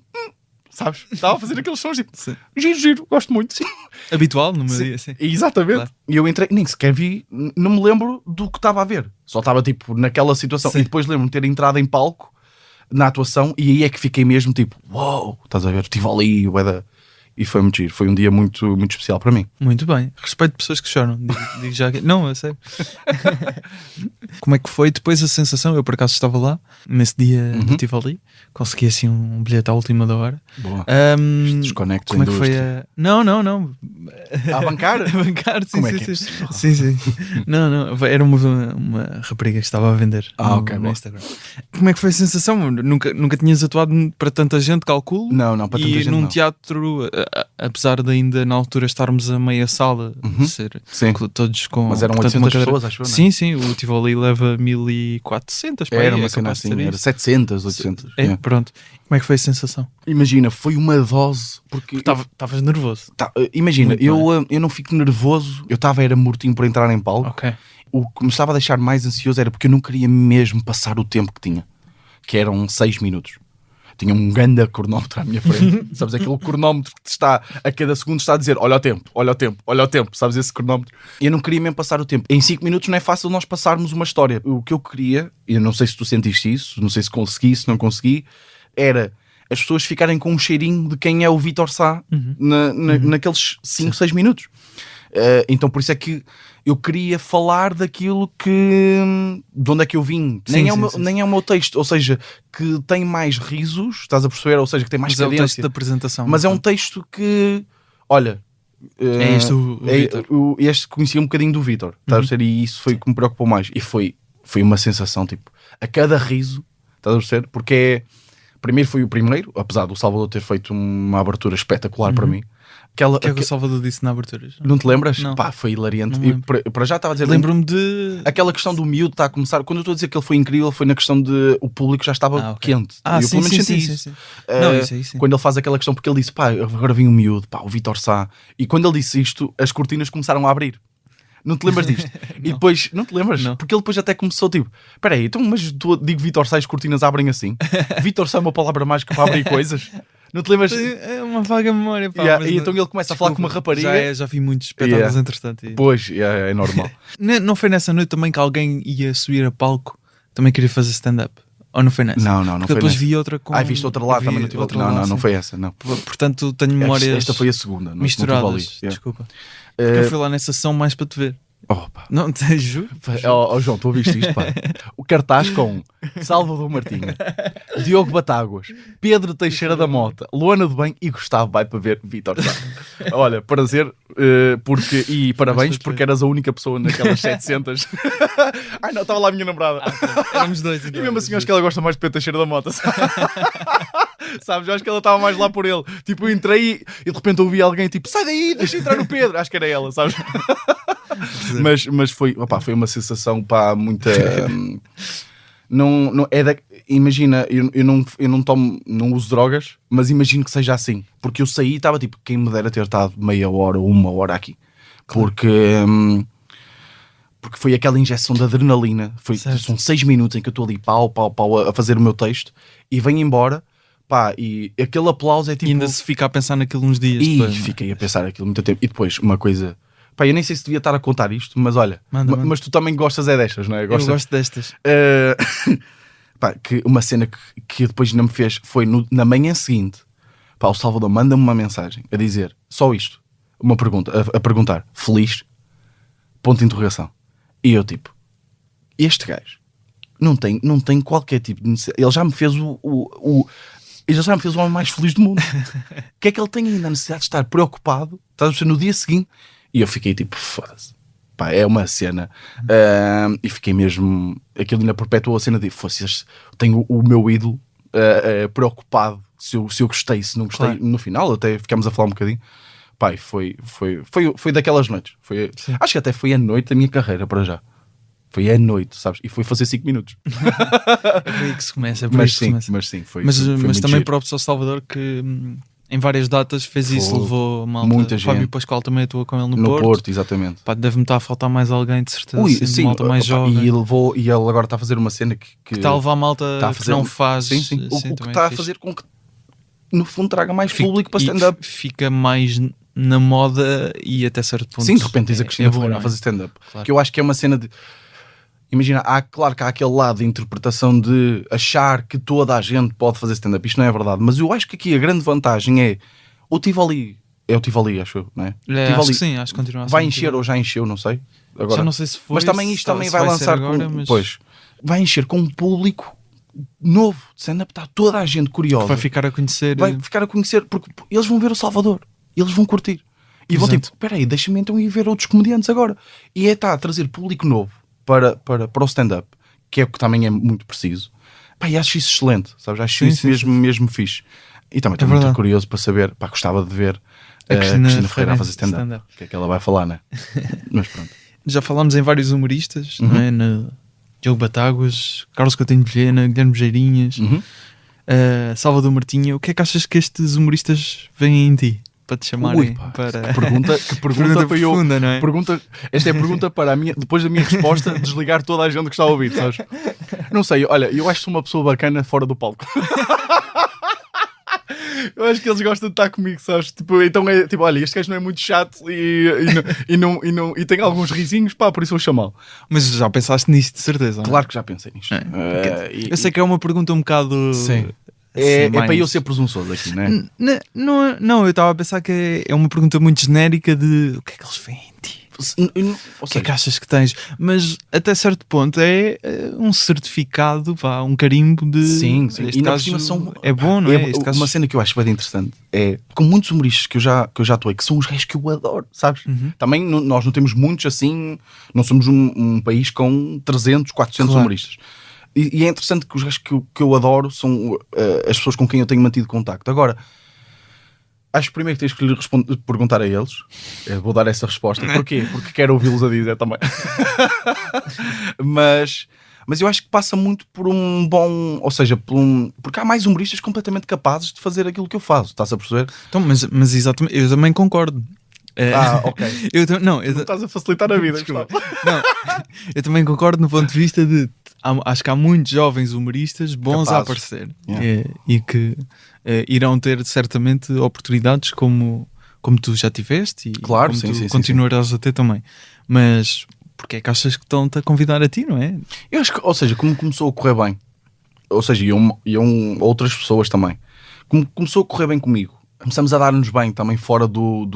sabes? Estava a fazer aqueles sons tipo, giro, gosto muito. Sim. Habitual no meu dia, sim. Exatamente. Claro. E eu entrei, nem sequer vi, não me lembro do que estava a ver. Só estava tipo naquela situação. Sim. E depois lembro-me de ter entrado em palco na atuação, e aí é que fiquei mesmo tipo, uau, estás a ver, estive ali, e foi muito giro, foi um dia muito, muito especial para mim. Muito bem, respeito pessoas que choram, digo já que... Não, eu sei. Como é que foi depois a sensação? Eu por acaso estava lá, nesse dia estive ali, consegui assim um bilhete à última da hora. Boa. Desconectos como é que foi a... Não. A bancar? A bancar, sim, como sim, é que sim. Não, era uma rapariga que estava a vender no Instagram. Como é que foi a sensação? Nunca tinhas atuado para tanta gente, calculo? Não, para tanta gente num teatro, apesar de ainda na altura estarmos a meia sala, ser todos com... Mas eram 800 pessoas, acho eu, não é? Sim, o Tivoli leva 1400. Era uma cena assim, era 700, 800. Pronto. Como é que foi a sensação? Imagina, foi uma dose, porque estavas nervoso. Imagina, eu não fico nervoso, eu era mortinho por entrar em palco. Okay. O que me estava a deixar mais ansioso era porque eu não queria mesmo passar o tempo que tinha, que eram 6 minutos. Tinha um grande cronómetro à minha frente. Sabes, aquele cronómetro que está a cada segundo está a dizer olha o tempo, sabes, esse cronómetro. E eu não queria mesmo passar o tempo. Em 5 minutos não é fácil nós passarmos uma história. O que eu queria, e eu não sei se tu sentiste isso, não sei se consegui, se não consegui, era as pessoas ficarem com um cheirinho de quem é o Vítor Sá naqueles 5, 6 minutos. Então por isso é que eu queria falar daquilo de onde é que eu vim. Nem é o meu texto, ou seja, que tem mais risos, estás a perceber? Ou seja, que tem mais cadência. É o texto da apresentação. Mas é um texto que, olha, é este o Vítor. Este conhecia um bocadinho do Vítor, estás a perceber? E isso foi o que me preocupou mais. E foi uma sensação, tipo, a cada riso, estás a perceber? Porque primeiro foi o primeiro, apesar do Salvador ter feito uma abertura espetacular para mim. O que é que o Salvador disse na abertura? Não te lembras? Não. Pá, foi hilariante. Não E lembro. para já estava a dizer... Lembro-me de... Aquela questão do miúdo está a começar... Quando eu estou a dizer que ele foi incrível, foi na questão de... O público já estava Ok. quente. Ah, eu sim, pelo menos sim, senti sim, isso. sim. Não, isso aí sim. Quando ele faz aquela questão, porque ele disse, pá, agora vem o miúdo, pá, o Vítor Sá. E quando ele disse isto, as cortinas começaram a abrir. Não te lembras disto? E depois, não te lembras? Não. Porque ele depois até começou tipo, espera aí, então, mas tu digo Vítor Sá e as cortinas abrem assim? Vítor Sá é uma palavra mágica para abrir coisas? Não te lembras? É uma vaga memória, pá. Yeah, mas e não- então ele começa a falar com uma rapariga. Já vi muitos espetáculos Yeah. entretanto. E- Pois, é normal. Não foi nessa noite também que alguém ia subir a palco, também queria fazer stand-up? Ou não foi nessa? Não Porque foi depois nessa. vi outra com... Viste outra lá vi também, não tive outra Não, lá, não sim. foi essa, não. Portanto, tenho memórias Esta foi a segunda, não misturadas. não tive ali. Yeah. Desculpa. Porque eu fui lá nessa sessão mais para te ver. Oh, pá. Não, te juro. João, tu ouviste isto, pá? O cartaz com Salvador Martinha, Diogo Batáguas, Pedro Teixeira da Mota, Luana do Bem e Gustavo vai para ver Vítor Sá. Olha, prazer, e parabéns porque eras a única pessoa naquelas 700. Ai não, estava lá a minha namorada. Éramos dois. E mesmo assim acho que ela gosta mais de Pedro Teixeira da Mota. Sabes, eu acho que ela estava mais lá por ele. Tipo, eu entrei e de repente ouvi alguém tipo, sai daí, deixa entrar no Pedro. Acho que era ela, sabes? mas foi uma sensação, pá, muita... não, imagina, eu não tomo, não uso drogas, mas imagino que seja assim. Porque eu saí e estava tipo, quem me dera ter estado meia hora ou uma hora aqui. Porque foi aquela injeção de adrenalina. São 6 minutos em que eu estou ali pau a fazer o meu texto e venho embora. Pá, e aquele aplauso é tipo... E ainda se fica a pensar naquilo uns dias E depois. fiquei a pensar aquilo muito tempo. E depois, uma coisa... Pá, eu nem sei se devia estar a contar isto, mas olha... Manda. Mas tu também gostas destas, não é? Eu gosto destas. Pá, que uma cena que depois não me fez... Foi na manhã seguinte... Pá, o Salvador manda-me uma mensagem a dizer só isto. Uma pergunta, a perguntar. Feliz? Ponto de interrogação. E eu tipo... Este gajo não tem qualquer tipo de necessidade. Ele já me fez ele já me fez o homem mais feliz do mundo. O que é que ele tem ainda a necessidade de estar preocupado? Estás a ver, no dia seguinte? E eu fiquei tipo, foda-se. Pá, é uma cena. E fiquei mesmo... Aquilo ainda perpetuou a cena de, tenho o meu ídolo preocupado se eu gostei, se não gostei. Claro. No final, até ficámos a falar um bocadinho. Pá, foi daquelas noites. Acho que até foi a noite da minha carreira, para já. Foi à noite, sabes? E foi fazer 5 minutos. É por aí que se começa. Mas sim, foi Mas muito também giro. próprio ao Salvador que em várias datas fez isso, levou a malta. Muita O Fábio gente. Pascoal também atuou com ele no No Porto. Porto, exatamente. Pá, deve-me estar a faltar mais alguém, de certeza. Ui, assim, sim, malta mais opa, jovem. e ele agora está a fazer uma cena que Está a levar a malta está a que não faz. Sim. O que também está a fixe. fazer com que no fundo traga mais Fica- público para e stand-up. Fica mais na moda e até certo ponto. Sim, de repente tens a Cristina bom, Ferreira não a é? fazer stand-up. Claro. Que eu acho que é uma cena de... Imagina, claro que há aquele lado de interpretação de achar que toda a gente pode fazer stand-up. Isto não é verdade. Mas eu acho que aqui a grande vantagem é o Tivoli. É o Tivoli, acho eu, não é? Acho que sim, acho que continua a ser Vai um encher Tivoli. ou já encheu, não sei. Agora. Já não sei se foi. Mas também se isto tá- também se vai ser lançar agora, com... mas Pois, vai encher com um público novo de stand-up. Está toda a gente curiosa. vai ficar a conhecer. Vai ficar a conhecer, porque eles vão ver o Salvador. Eles vão curtir. E vão Exato. tipo, espera aí, deixa-me então ir ver outros comediantes agora. E a trazer público novo para o stand-up, que é o que também é muito preciso. Pá, e acho isso excelente, sabes? Acho Sim, isso sim, mesmo fixe. E também estou verdade. muito curioso para saber, pá, gostava de ver A a Cristina Cristina Ferreira a fazer Ferreira stand-up. stand-up. O que é que ela vai falar, né? Mas pronto. Já falámos em vários humoristas, Uhum. não é? No Diogo Batáguas, Carlos Coutinho Vilhena, Guilherme Geirinhas, Uhum. Salvador Martinha. O que é que achas que estes humoristas veem em ti? Para te chamarem Ui, pá, para... que pergunta para eu... profunda, não é? Esta é a pergunta para depois da minha resposta, desligar toda a gente que está a ouvir, sabes? Não sei, olha, eu acho que sou uma pessoa bacana fora do palco. Eu acho que eles gostam de estar comigo, sabes? Tipo, então é tipo, olha, este gajo não é muito chato e tem alguns risinhos, pá, por isso vou chamá-lo. Mas já pensaste nisso, de certeza. não é? Claro que já pensei nisto. Eu sei que é uma pergunta um bocado... Sim. assim, É mais- para eu ser presunçoso aqui, não é? Não, eu estava a pensar que é uma pergunta muito genérica de o que é que eles veem em ti? Ou O que é seja, que achas que tens? Mas até certo ponto é um certificado, vá, um carimbo de. sim. Este E na caso aproximação é bom, não é? Este uma caso... cena que eu acho bem interessante é com muitos humoristas que eu já atuei, que são os gajos que eu adoro, sabes? Uhum. Também nós não temos muitos assim, não somos um país com 300, 400 Claro. humoristas. E é interessante que os gajos que eu adoro são as pessoas com quem eu tenho mantido contacto. Agora, Acho que primeiro que tens que lhe perguntar a eles. Eu vou dar essa resposta. Porquê? Porque quero ouvi-los a dizer também. Mas eu acho que passa muito por um bom... Ou seja, porque há mais humoristas completamente capazes de fazer aquilo que eu faço. Estás a perceber? Então, mas exatamente, eu também concordo. Ok. Não estás a facilitar a vida. Desculpa. Não, eu também concordo no ponto de vista de... Acho que há muitos jovens humoristas bons capazes a aparecer. E que irão ter certamente oportunidades como tu já tiveste e claro, como sim, tu continuarás a ter também. Mas porque é que achas que estão-te a convidar a ti, não é? Eu acho que, ou seja, como começou a correr bem, ou seja, e outras pessoas também, como começou a correr bem comigo, começamos a dar-nos bem também fora do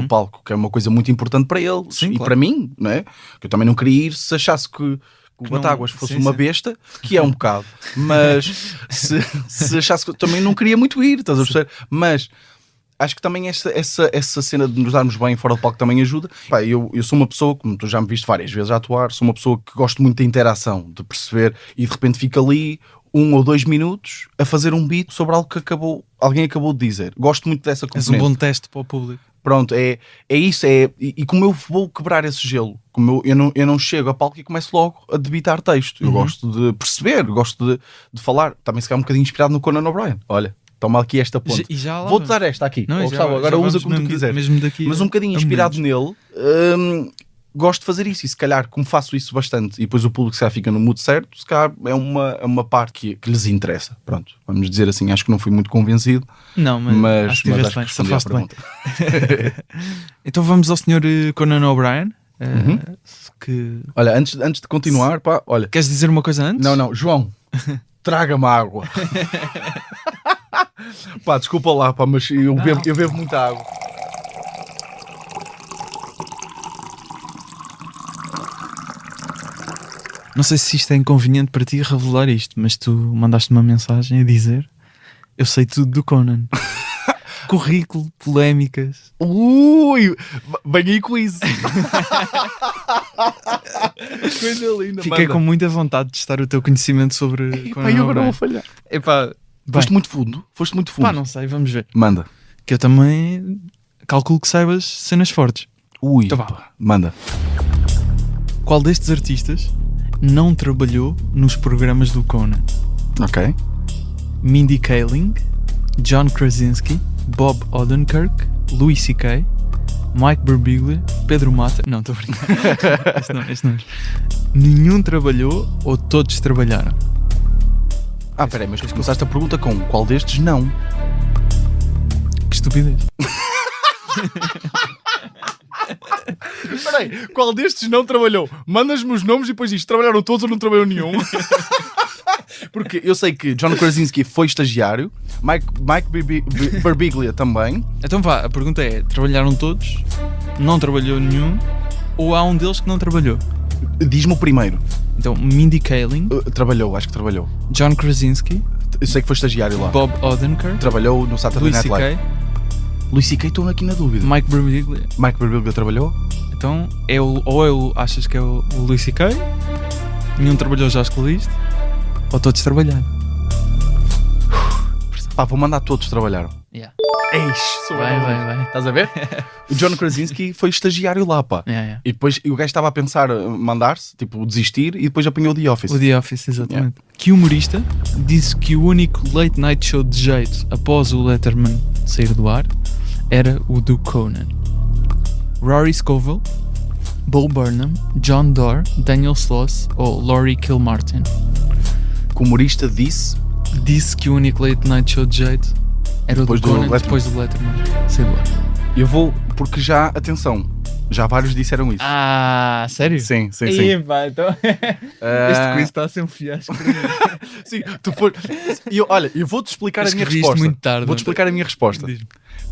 palco, que é uma coisa muito importante para eles. Sim, e claro. para mim, não é? Que eu também não queria ir se achasse que o Batáguas fosse uma besta, que é um bocado, mas se achasse que eu também não queria muito ir, estás a perceber? Mas acho que também essa cena de nos darmos bem fora do palco também ajuda. Pá, eu sou uma pessoa, como tu já me viste várias vezes a atuar, sou uma pessoa que gosto muito da interação, de perceber, e de repente fica ali 1 ou 2 minutos a fazer um beat sobre algo que alguém acabou de dizer. Gosto muito dessa componente. És um bom teste para o público. Pronto, é isso. E como eu vou quebrar esse gelo, como eu não chego a palco e começo logo a debitar texto. Eu gosto de perceber, gosto de falar. Também se calhar um bocadinho inspirado no Conan O'Brien. Olha, toma aqui esta ponte. Vou-te dar esta aqui. Não, agora usa como tu quiseres. Mesmo daqui mas um bocadinho inspirado nele, gosto de fazer isso. E se calhar, como faço isso bastante, e depois o público se calhar fica no mood certo, se calhar é uma parte que lhes interessa. Pronto, vamos dizer assim. Acho que não fui muito convencido. Não, mas acho que estiveste bem, safaste bem. Então vamos ao Sr. Conan O'Brien. Que... Olha, antes de continuar, pá, olha. Queres dizer uma coisa antes? Não, João, traga-me água. Pá, desculpa lá, pá, mas eu bebo muita água. Não sei se isto é inconveniente para ti revelar isto, mas tu mandaste uma mensagem a dizer: eu sei tudo do Conan. Currículo, polémicas. Ui, vem aí com isso. Coisa linda. Fiquei com muita vontade de testar o teu conhecimento sobre Conan O'Brien. Eu agora O'Brien. vou falhar. Epá, Foste muito fundo. Pá, não sei, vamos ver. Manda. Que eu também calculo que saibas cenas fortes. Ui, então, vá. Manda. Qual destes artistas não trabalhou nos programas do Conan? Ok. Mindy Kaling, John Krasinski, Bob Odenkirk, Louis C.K., Mike Birbiglia, Pedro Mata. Não, estou a brincar. Este não. Nenhum trabalhou ou todos trabalharam? Peraí, mas começaste a pergunta com qual destes não? Que estupidez. Peraí, qual destes não trabalhou? Mandas-me os nomes e depois diz: trabalharam todos ou não trabalhou nenhum? Porque eu sei que John Krasinski foi estagiário, Mike Birbiglia também. Então vá, a pergunta é: trabalharam todos? Não trabalhou nenhum? Ou há um deles que não trabalhou? Diz-me o primeiro. Então, Mindy Kaling. Trabalhou, acho que trabalhou. John Krasinski. Eu sei que foi estagiário lá. Bob Odenkirk. Trabalhou no Saturday Louis Night Live. Louis C.K. estou aqui na dúvida. Mike Birbiglia. Mike Birbiglia trabalhou? Então, achas que é o Louis C.K.? Nenhum trabalhou, já escolhiste? Ou todos trabalharam? Vou mandar todos trabalharam. Yeah. Vai. Estás a ver? O John Krasinski foi estagiário lá, pá. Yeah. E depois o gajo estava a pensar mandar-se, tipo, desistir, e depois apanhou o The Office. O The Office, exatamente. Que humorista disse que o único late night show de jeito após o Letterman sair do ar era o do Conan? Rory Scovel, Bo Burnham, John Doerr, Daniel Sloss ou Laurie Kilmartin? Que o humorista disse que o único late night show de jeito era depois o do Conan, Letterman. depois do Letterman sair do ar. Eu vou, porque atenção, já vários disseram isso. Sério? Sim. Pá, então... Este quiz está a ser um fiasco para mim. Sim, eu vou-te explicar a minha Escrevi isto resposta. muito tarde. Vou-te explicar a minha resposta. Diz-me.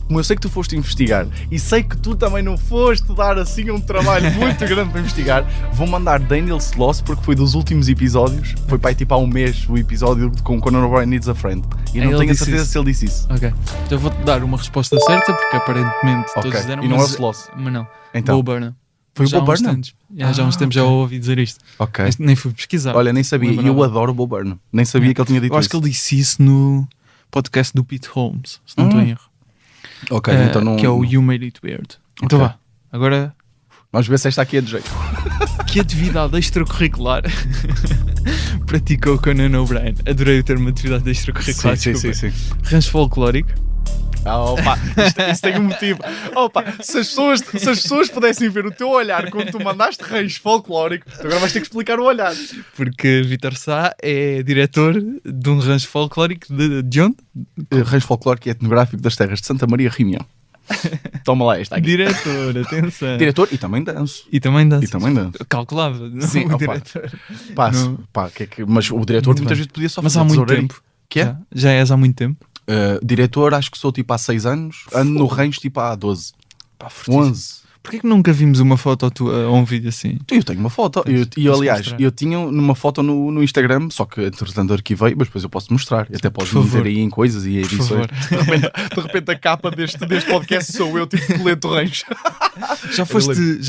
Como eu sei que tu foste investigar e sei que tu também não foste dar assim um trabalho muito grande para investigar, vou mandar Daniel Sloss, porque foi dos últimos episódios. Foi para aí tipo há um mês o episódio com Conan O'Brien Needs a Friend. E não tenho a certeza se ele disse isso. Ok. Então eu vou-te dar uma resposta certa, porque aparentemente todos deram. E não é o Sloss. Mas não. Então. Bo Burnham. Foi o Bo Burnham? Já há uns tempos já ouvi dizer isto. Ok. Nem fui pesquisar. Olha, nem sabia. E eu adoro o Bo Burnham. Nem sabia que ele tinha dito Eu acho isso. que ele disse isso no podcast do Pete Holmes, se não estou em erro. Ok, então não... que é o You Made It Weird. Então Ok. vá, agora Vamos ver se esta aqui é de jeito. que atividade extracurricular praticou Conan O'Brien? Adorei o termo atividade extracurricular. desculpa. Rancho folclórico. Opa, isso tem um motivo. Opa, se as pessoas pudessem ver o teu olhar quando tu mandaste rancho folclórico, tu agora vais ter que explicar o olhar. Porque Vítor Sá é diretor de um rancho folclórico de onde? Rancho folclórico e etnográfico das terras de Santa Maria Rimião. Toma lá esta aqui. Diretor, atenção. Diretor e também danço. E também dança. E também danço. Calculava. não? Sim, o opa. diretor. Pá, Não. mas o diretor Muito muitas bem. vezes podia só Mas fazer há muito tesoureiro. tempo. Que é? Já és há muito tempo. Diretor, acho que sou tipo há 6 anos. Ando no rancho tipo há 12. Pá, fortíssimo. 11. Porquê que nunca vimos uma foto tua ou um vídeo assim? Eu tenho uma foto. Tens E de aliás, mostrar. eu tinha numa foto no Instagram, só que entretanto arquivei, mas depois eu posso mostrar. E até podes Por meter favor. aí em coisas e Por edições. favor. De repente a capa deste podcast sou eu, tipo Colete Rancho. Já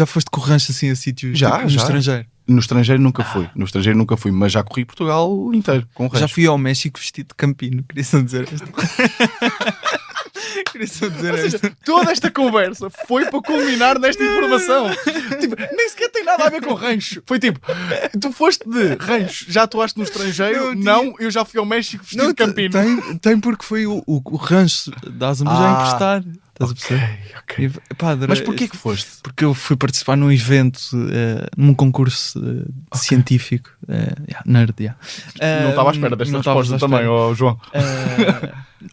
foste com o rancho assim a sítios Já, tipo, no já. estrangeiro? No estrangeiro nunca fui. No estrangeiro nunca fui, mas já corri Portugal inteiro com o rancho. Já fui ao México vestido de campino. Queria só dizer esta. Queria só dizer Ou seja, esta. toda esta conversa foi para culminar nesta informação. Tipo, nem sequer tem nada a ver com rancho. Foi tipo, tu foste de rancho, já atuaste no estrangeiro? Não, eu já fui ao México vestido de campino. Tem porque foi o rancho da Asamo já a emprestar. Estás a perceber? Ok. E, pá, adorei- Mas porquê que foste? Porque eu fui participar num evento, num concurso científico. Nerd, yeah. Não estava à espera desta não estavas resposta à também, espera. ó João.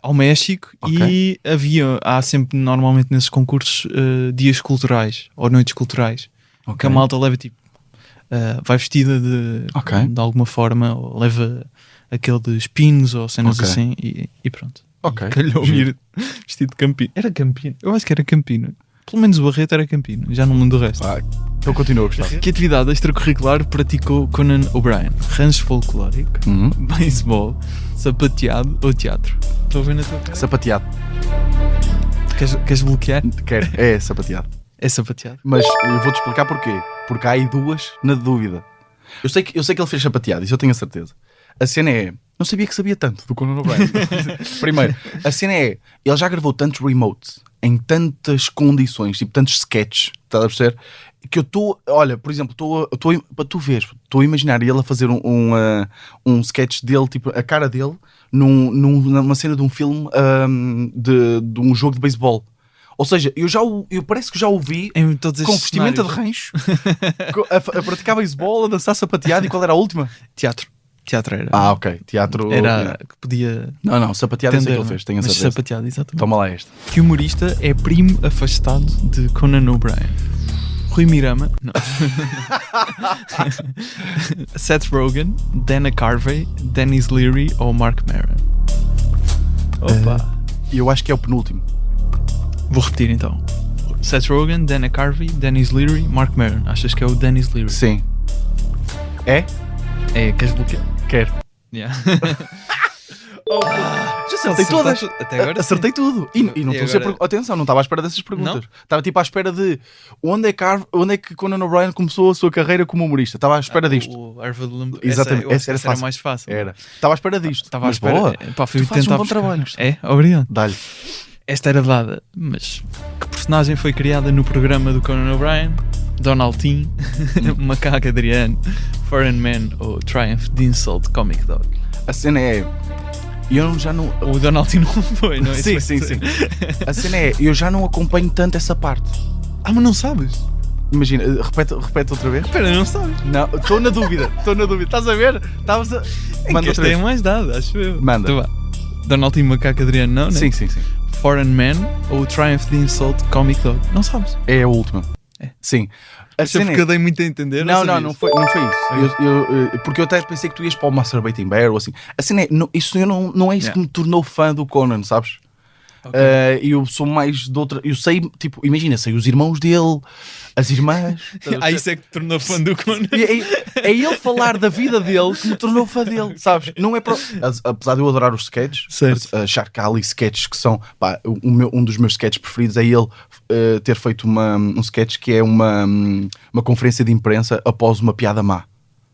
Ao México. Ok. E há sempre normalmente nesses concursos dias culturais ou noites culturais que a malta leva tipo vai vestida de alguma forma ou leva aqueles pinos ou cenas Ok. assim e pronto. Ok. Calhou-me Giro. ir vestido de campino. Era campino? Eu acho que era campino. Pelo menos o Barreto era campino. Já não lembro do resto. Então continua a gostar. Que atividade extracurricular praticou Conan O'Brien? Rancho folclórico, beisebol, sapateado ou teatro? Estou a ver na tua cara. Sapateado. Queres bloquear? Quero. É sapateado. É sapateado. Mas eu vou-te explicar porquê. Porque há aí duas na dúvida. Eu sei que ele fez sapateado, isso eu tenho a certeza. A cena é... Não sabia que sabia tanto do Conan O'Brien. Primeiro, a cena é... Ele já gravou tantos remotes, em tantas condições, tipo tantos sketches, estás a perceber? Que eu estou... Olha, por exemplo, para tu veres, estou a imaginar ele a fazer um sketch dele, tipo a cara dele, numa cena de um filme de um jogo de beisebol. Ou seja, eu parece que já o vi Em todos com estes vestimenta de cenários. rancho, a praticar beisebol, a dançar sapateado. E qual era a última? Teatro. Teatro era. Ok. Teatro. Era que podia Não, sapateado eu sei que ele não é? fez, tenho a Mas certeza. sapateado, exatamente. Toma lá este. Que humorista é primo afastado de Conan O'Brien? Rui Mirama? Não. Seth Rogen, Dana Carvey, Dennis Leary ou Mark Maron? Opa. E eu acho que é o penúltimo. Vou repetir então. Seth Rogen, Dana Carvey, Dennis Leary, Mark Maron. Achas que é o Dennis Leary? Sim. É? É, queres bloquear? Quero. Yeah. Já acertei todas. Até agora Acertei tudo. E não E estou a ser... agora- Atenção, não estava à espera dessas perguntas. Estava tipo à espera de onde é que Conan O'Brien começou a sua carreira como humorista. Estava à espera disto. O Harvard Lamb. Exatamente. Eu acho que Essa era essa era fácil. mais fácil. Era. Estava à espera disto. Estava à Mas espera. boa. Pá, fui Tu fazes tentar um bom buscar. trabalho. É? Obrigado. Dá-lhe. Esta era dada, mas que personagem foi criada no programa do Conan O'Brien? Donaldinho, Macaco Adriano, Foreign Man ou Triumph de Insult Comic Dog? A cena é... Eu já não... O Donaldinho não foi, não é? Sim. A cena é... Eu já não acompanho tanto essa parte. Ah, mas não sabes? Imagina, repete outra vez. Espera, não sabes? Não, estou na dúvida. Estás a ver? Estavas a... Manda Esta outra é vez. mais dada, acho eu. Manda. Então vá. Donaldinho, Macaco Adriano, não, né? Sim. Foreign Man ou Triumph de Insult Comic Dog? Não sabes? É a última. É. Sim. A Isso é cena porque é... eu dei muito a entender. Não sabias? foi isso. Porque eu até pensei que tu ias para o Masturbating Bear ou assim. A cena é... Isso não é isso que me tornou fã do Conan, sabes? Ok. Eu sou mais de outra... Eu sei, tipo... Imagina, sei os irmãos dele, as irmãs... Ah, isso é que te tornou fã do Conan. É ele falar da vida dele que me tornou fã dele, sabes? Não é apesar de eu adorar os sketches, Certo. achar que há ali sketches que são... Pá, um dos meus sketches preferidos é ele ter feito um sketch que é uma conferência de imprensa após uma piada má.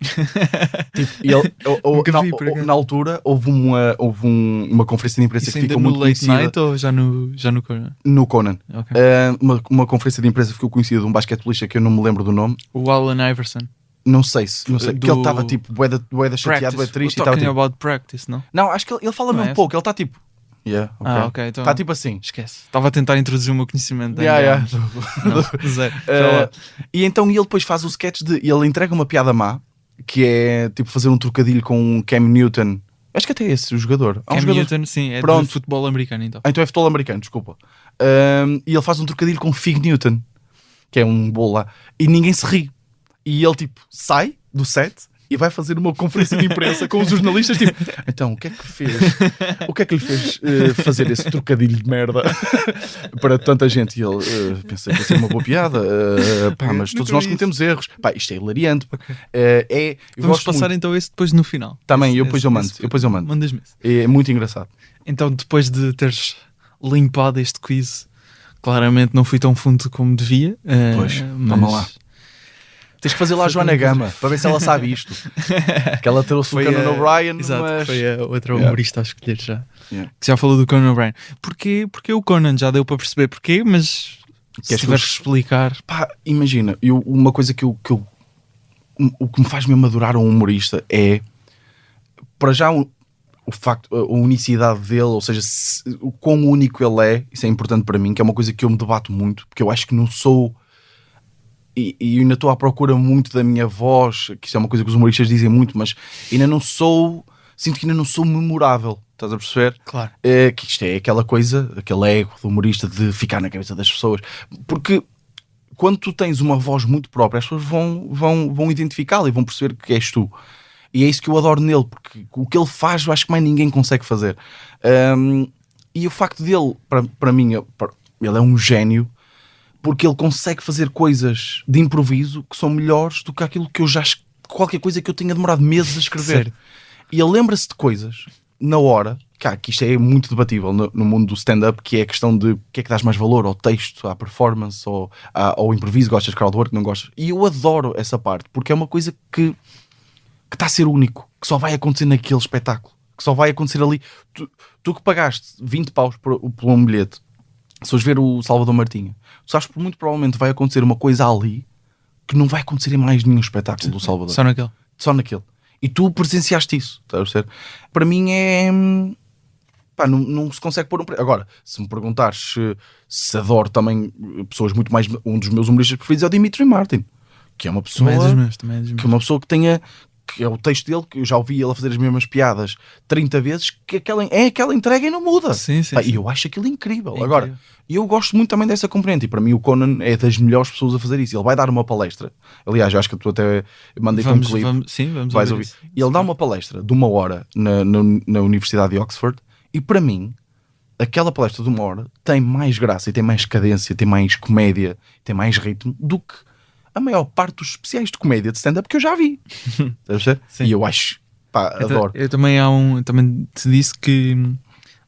Tipo, ele, Nunca vi, por acaso. na altura houve uma conferência de imprensa Isso que ainda ficou no muito Late conhecida Night ou já no Conan? no Conan. Ok. Uma conferência de imprensa que ficou conhecida de um basquetebolista que eu não me lembro do nome. O Alan Iverson. Não sei que ele estava tipo bué da chateado, bué Practice. triste e Talking estava tipo... about practice, não? Não, acho que ele fala Não mesmo é pouco, ele está tipo... Yeah, Ok, então... Está tipo assim. Esquece. Estava a tentar introduzir o meu conhecimento. Yeah. Não, zero. Espera lá. E então ele depois faz o sketch de... Ele entrega uma piada má, que é tipo fazer um trocadilho com Cam Newton. Acho que até é esse o jogador. Há um Cam jogador... Newton, sim, é Pronto. de futebol americano, então. Ah, então é futebol americano, desculpa. E ele faz um trocadilho com Fig Newton, que é um bolo lá. E ninguém se ri. E ele tipo sai do set e vai fazer uma conferência de imprensa com os jornalistas, tipo, então, o que é que fez? O que é que lhe fez fazer esse trocadilho de merda para tanta gente? E ele, pensei que ia ser uma boa piada, pá, mas todos nós cometemos erros. Pá, isto é hilariante. Eu Vamos gosto passar muito. então esse depois no final. Também, eu depois eu mando. Mandas-me esse. É muito engraçado. Então, depois de teres limpado este quiz, claramente não fui tão fundo como devia. Pois, mas... vamos lá. Tens que fazer lá a Joana Gama para ver se ela sabe isto. Que ela trouxe o Conan O'Brien, exato, mas... foi a outra humorista a escolher já. Yeah. Que já falou do Conan O'Brien. Porque o Conan já deu para perceber porquê, mas se Queres tiveres que explicar. Pá, imagina, uma coisa o que me faz mesmo adorar um humorista é, para já, o facto, a unicidade dele, ou seja, o quão único ele é. Isso é importante para mim, que é uma coisa que eu me debato muito, porque eu acho que não sou... E ainda estou à procura muito da minha voz, que isto é uma coisa que os humoristas dizem muito, mas ainda não sou... Sinto que ainda não sou memorável, estás a perceber? Claro. Que isto é aquela coisa, aquele ego do humorista de ficar na cabeça das pessoas. Porque quando tu tens uma voz muito própria, as pessoas vão identificá-la e vão perceber que és tu. E é isso que eu adoro nele, porque o que ele faz eu acho que mais ninguém consegue fazer. E o facto dele, para mim, ele é um gênio, porque ele consegue fazer coisas de improviso que são melhores do que aquilo que eu já... Qualquer coisa que eu tenha demorado meses a escrever. Sério? E ele lembra-se de coisas na hora, que isto é muito debatível no mundo do stand-up, que é a questão de o que é que dás mais valor ao texto, à performance, ao improviso, gostas de crowdwork, não gostas. E eu adoro essa parte, porque é uma coisa que está a ser único, que só vai acontecer naquele espetáculo, que só vai acontecer ali. Tu que pagaste 20 paus por um bilhete, se fores ver o Salvador Martinha, tu sabes que muito provavelmente vai acontecer uma coisa ali que não vai acontecer em mais nenhum espetáculo do Salvador. Só naquele. E tu presenciaste isso, estás a perceber? Para mim é... Pá, não se consegue pôr um preço. Agora, se me perguntares se adoro também pessoas muito mais... Um dos meus humoristas preferidos é o Dimitri Martin, que é uma pessoa... Também é dos meus. Que é uma pessoa que tenha... Que é o texto dele, que eu já ouvi ele a fazer as mesmas piadas 30 vezes, que aquela entrega e não muda. Sim. E eu acho aquilo incrível. É Agora, incrível. eu gosto muito também dessa componente, e para mim o Conan é das melhores pessoas a fazer isso. Ele vai dar uma palestra. Aliás, eu acho que tu até mandei-te um clipe. Vamos Vais ouvir ouvir. isso. E ele dá uma palestra de 1 hora na Universidade de Oxford, e para mim aquela palestra de 1 hora tem mais graça e tem mais cadência, tem mais comédia, tem mais ritmo do que a maior parte dos especiais de comédia de stand-up que eu já vi. E eu acho, pá, adoro. Eu também também te disse que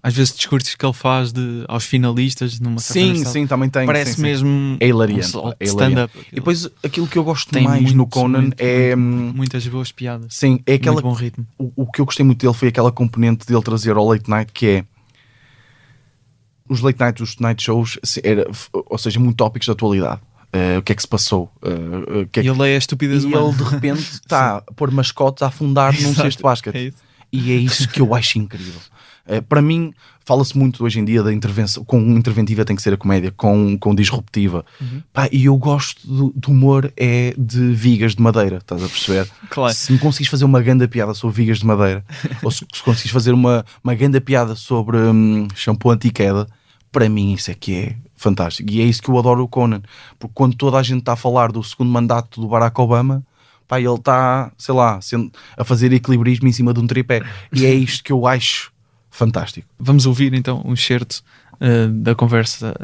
às vezes discursos que ele faz aos finalistas numa certa universidade, Sim, também tem. parece sim. mesmo É hilariante, um é stand-up. E depois aquilo que eu gosto Tem mais no Conan muito, é... muitas boas piadas. Sim, é aquela... Muito bom ritmo. O que eu gostei muito dele foi aquela componente dele trazer ao late night, que é os late night, os night shows, ou seja, muito tópicos da atualidade. O que é que se passou? E ele é a estupidez e humana. ele de repente está a pôr mascotes a afundar num cesto de basquete. É isso. E é isso que eu acho incrível. Para mim, fala-se muito hoje em dia da intervenção. Com interventiva tem que ser a comédia, com disruptiva. Pá, e eu gosto do humor de vigas de madeira, estás a perceber? Claro. Se me conseguis fazer uma grande piada sobre vigas de madeira, ou se conseguis fazer uma grande piada sobre shampoo anti-queda, para mim isso é que é fantástico. E é isso que eu adoro o Conan. Porque quando toda a gente está a falar do segundo mandato do Barack Obama, pá, ele está, sei lá, a fazer equilibrismo em cima de um tripé. E é isto que eu acho fantástico. Vamos ouvir então um excerto da conversa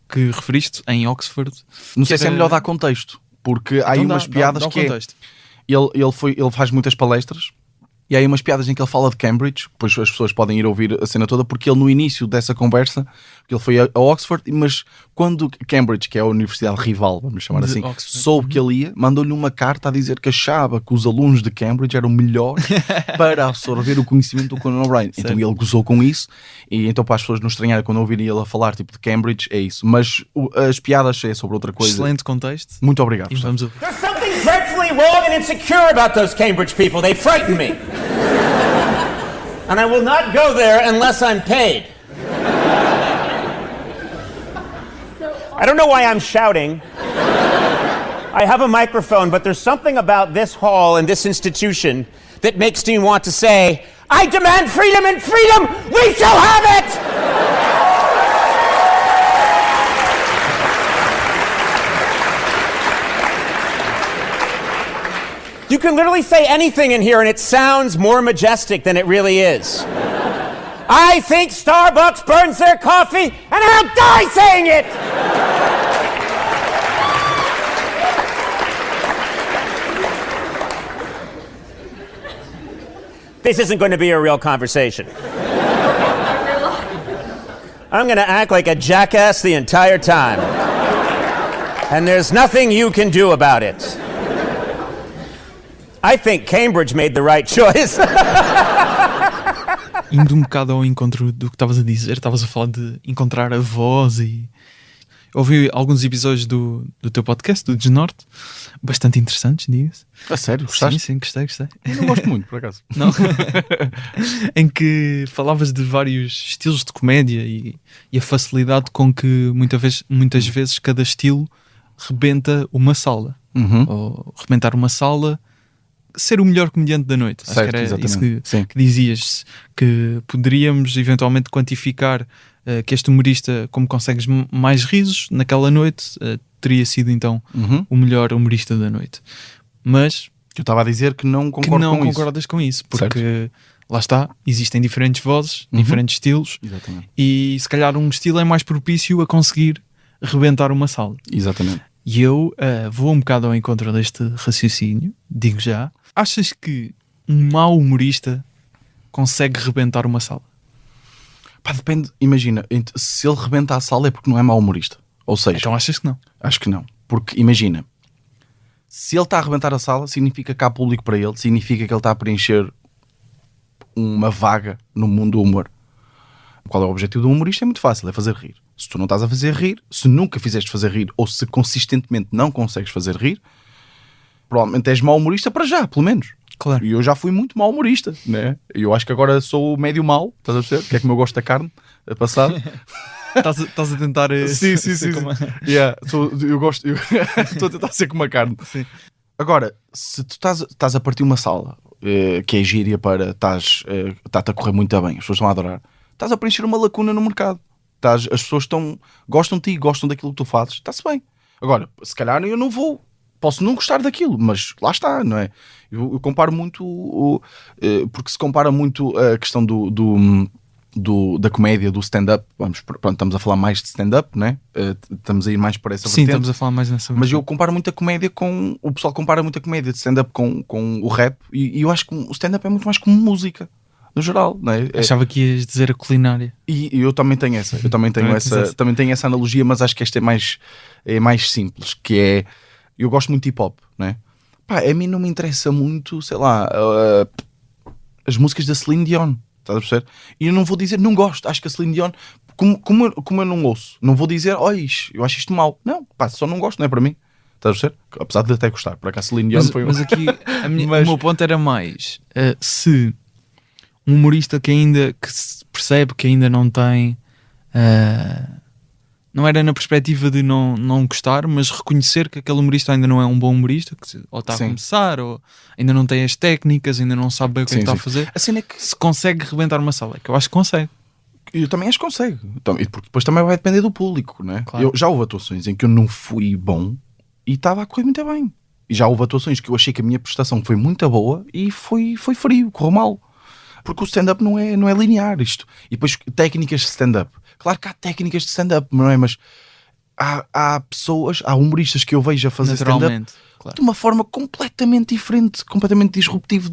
que referiste em Oxford. Não sei se é melhor dar contexto, porque há aí Então umas piadas dá que contexto. ele faz muitas palestras E há aí umas piadas em que ele fala de Cambridge, depois as pessoas podem ir ouvir a cena toda, porque ele no início dessa conversa, porque ele foi a Oxford, mas quando Cambridge, que é a universidade rival, vamos chamar De assim, Oxford. soube que ele ia, mandou-lhe uma carta a dizer que achava que os alunos de Cambridge eram melhores para absorver o conhecimento do Conan O'Brien. Então ele gozou com isso, e então para as pessoas não estranharem quando ouvirem ele a falar tipo de Cambridge, é isso. Mas as piadas é sobre outra coisa. Excelente contexto. Muito obrigado. E vamos ouvir. There's something dreadfully wrong and insecure about those Cambridge people. They frighten me. And I will not go there unless I'm paid. I don't know why I'm shouting. I have a microphone, but there's something about this hall and this institution that makes me want to say, I demand freedom, and freedom we shall have it! You can literally say anything in here and it sounds more majestic than it really is. I think Starbucks burns their coffee and I'll die saying it! This isn't going to be a real conversation. I'm going to act like a jackass the entire time. And there's nothing you can do about it. I think Cambridge made the right choice. Indo um bocado ao encontro do que estavas a dizer, estavas a falar de encontrar a voz e... Ouvi alguns episódios do teu podcast, do Desnorte, bastante interessantes, diga-se. A sério? Gostaste? Sim, gostei. Eu não gosto muito, por acaso. Não? Em que falavas de vários estilos de comédia e a facilidade com que muitas vezes cada estilo rebenta uma sala. Ou rebentar uma sala, ser o melhor comediante da noite. Certo, acho que era exatamente. isso que dizias, que poderíamos eventualmente quantificar que este humorista, como consegues mais risos naquela noite, teria sido então o melhor humorista da noite. Mas Eu estava a dizer que não que concordo não com isso. concordas com isso, porque lá está, existem diferentes vozes, diferentes estilos, Exatamente. e se calhar um estilo é mais propício a conseguir rebentar uma sala. Exatamente. E eu vou um bocado ao encontro deste raciocínio, digo já. Achas que um mau humorista consegue rebentar uma sala? Pá, depende, imagina, se ele rebenta a sala é porque não é mau humorista. Ou seja, Então achas que não? acho que não. Porque imagina, se ele está a arrebentar a sala, significa que há público para ele, significa que ele está a preencher uma vaga no mundo do humor. Qual é o objetivo do humorista? É muito fácil, é fazer rir. Se tu não estás a fazer rir, se nunca fizeste fazer rir, ou se consistentemente não consegues fazer rir, provavelmente és mau humorista para já, pelo menos. Claro. E eu já fui muito mau humorista, né? Eu acho que agora sou médio mau, estás a perceber? Que é como eu gosto da carne, a passar. Estás a tentar... Sim. ser como- Yeah, eu gosto, estou a tentar ser como a carne. Sim. Agora, se tu estás a partir uma sala que é gíria para está-te a correr muito bem, as pessoas estão a adorar, estás a preencher uma lacuna no mercado. As pessoas gostam de ti, gostam daquilo que tu fazes, está-se bem. Agora, se calhar eu não vou, posso não gostar daquilo, mas lá está, não é? Eu comparo muito, porque se compara muito a questão da comédia, do stand-up. Pronto, estamos a falar mais de stand-up, né? Estamos a ir mais para essa Sim, vertente. estamos a falar mais nessa Mas eu comparo muito a comédia com... O pessoal compara muito a comédia de stand-up com o rap, e eu acho que o stand-up é muito mais como música, no geral, não é? Achava que ias dizer a culinária. E eu também tenho essa. Eu também tenho também tenho essa analogia, mas acho que esta é mais simples, que é... Eu gosto muito de hip-hop, não é? Pá, a mim não me interessa muito, sei lá, as músicas da Celine Dion, estás a perceber? E eu não vou dizer, não gosto, acho que a Celine Dion, como eu não ouço, não vou dizer, eu acho isto mau. Não, pá, só não gosto, não é para mim. Estás a perceber? Apesar de até gostar, por acaso a Celine Dion foi... Mas aqui o meu ponto era mais se um humorista que se percebe que ainda não tem... não era na perspectiva de não gostar, mas reconhecer que aquele humorista ainda não é um bom humorista, ou está a começar, ou ainda não tem as técnicas, ainda não sabe bem o que está a fazer. A cena é que se consegue rebentar uma sala, que eu acho que consegue. Eu também acho que consegue. Porque depois também vai depender do público, né? Claro. Já houve atuações em que eu não fui bom e estava a correr muito bem. E já houve atuações que eu achei que a minha prestação foi muito boa e foi frio, correu mal. Porque o stand-up não é linear isto. E depois técnicas de stand-up. Claro que há técnicas de stand-up, não é? Mas há pessoas, há humoristas que eu vejo a fazer stand-up Claro. de uma forma completamente diferente, completamente disruptiva.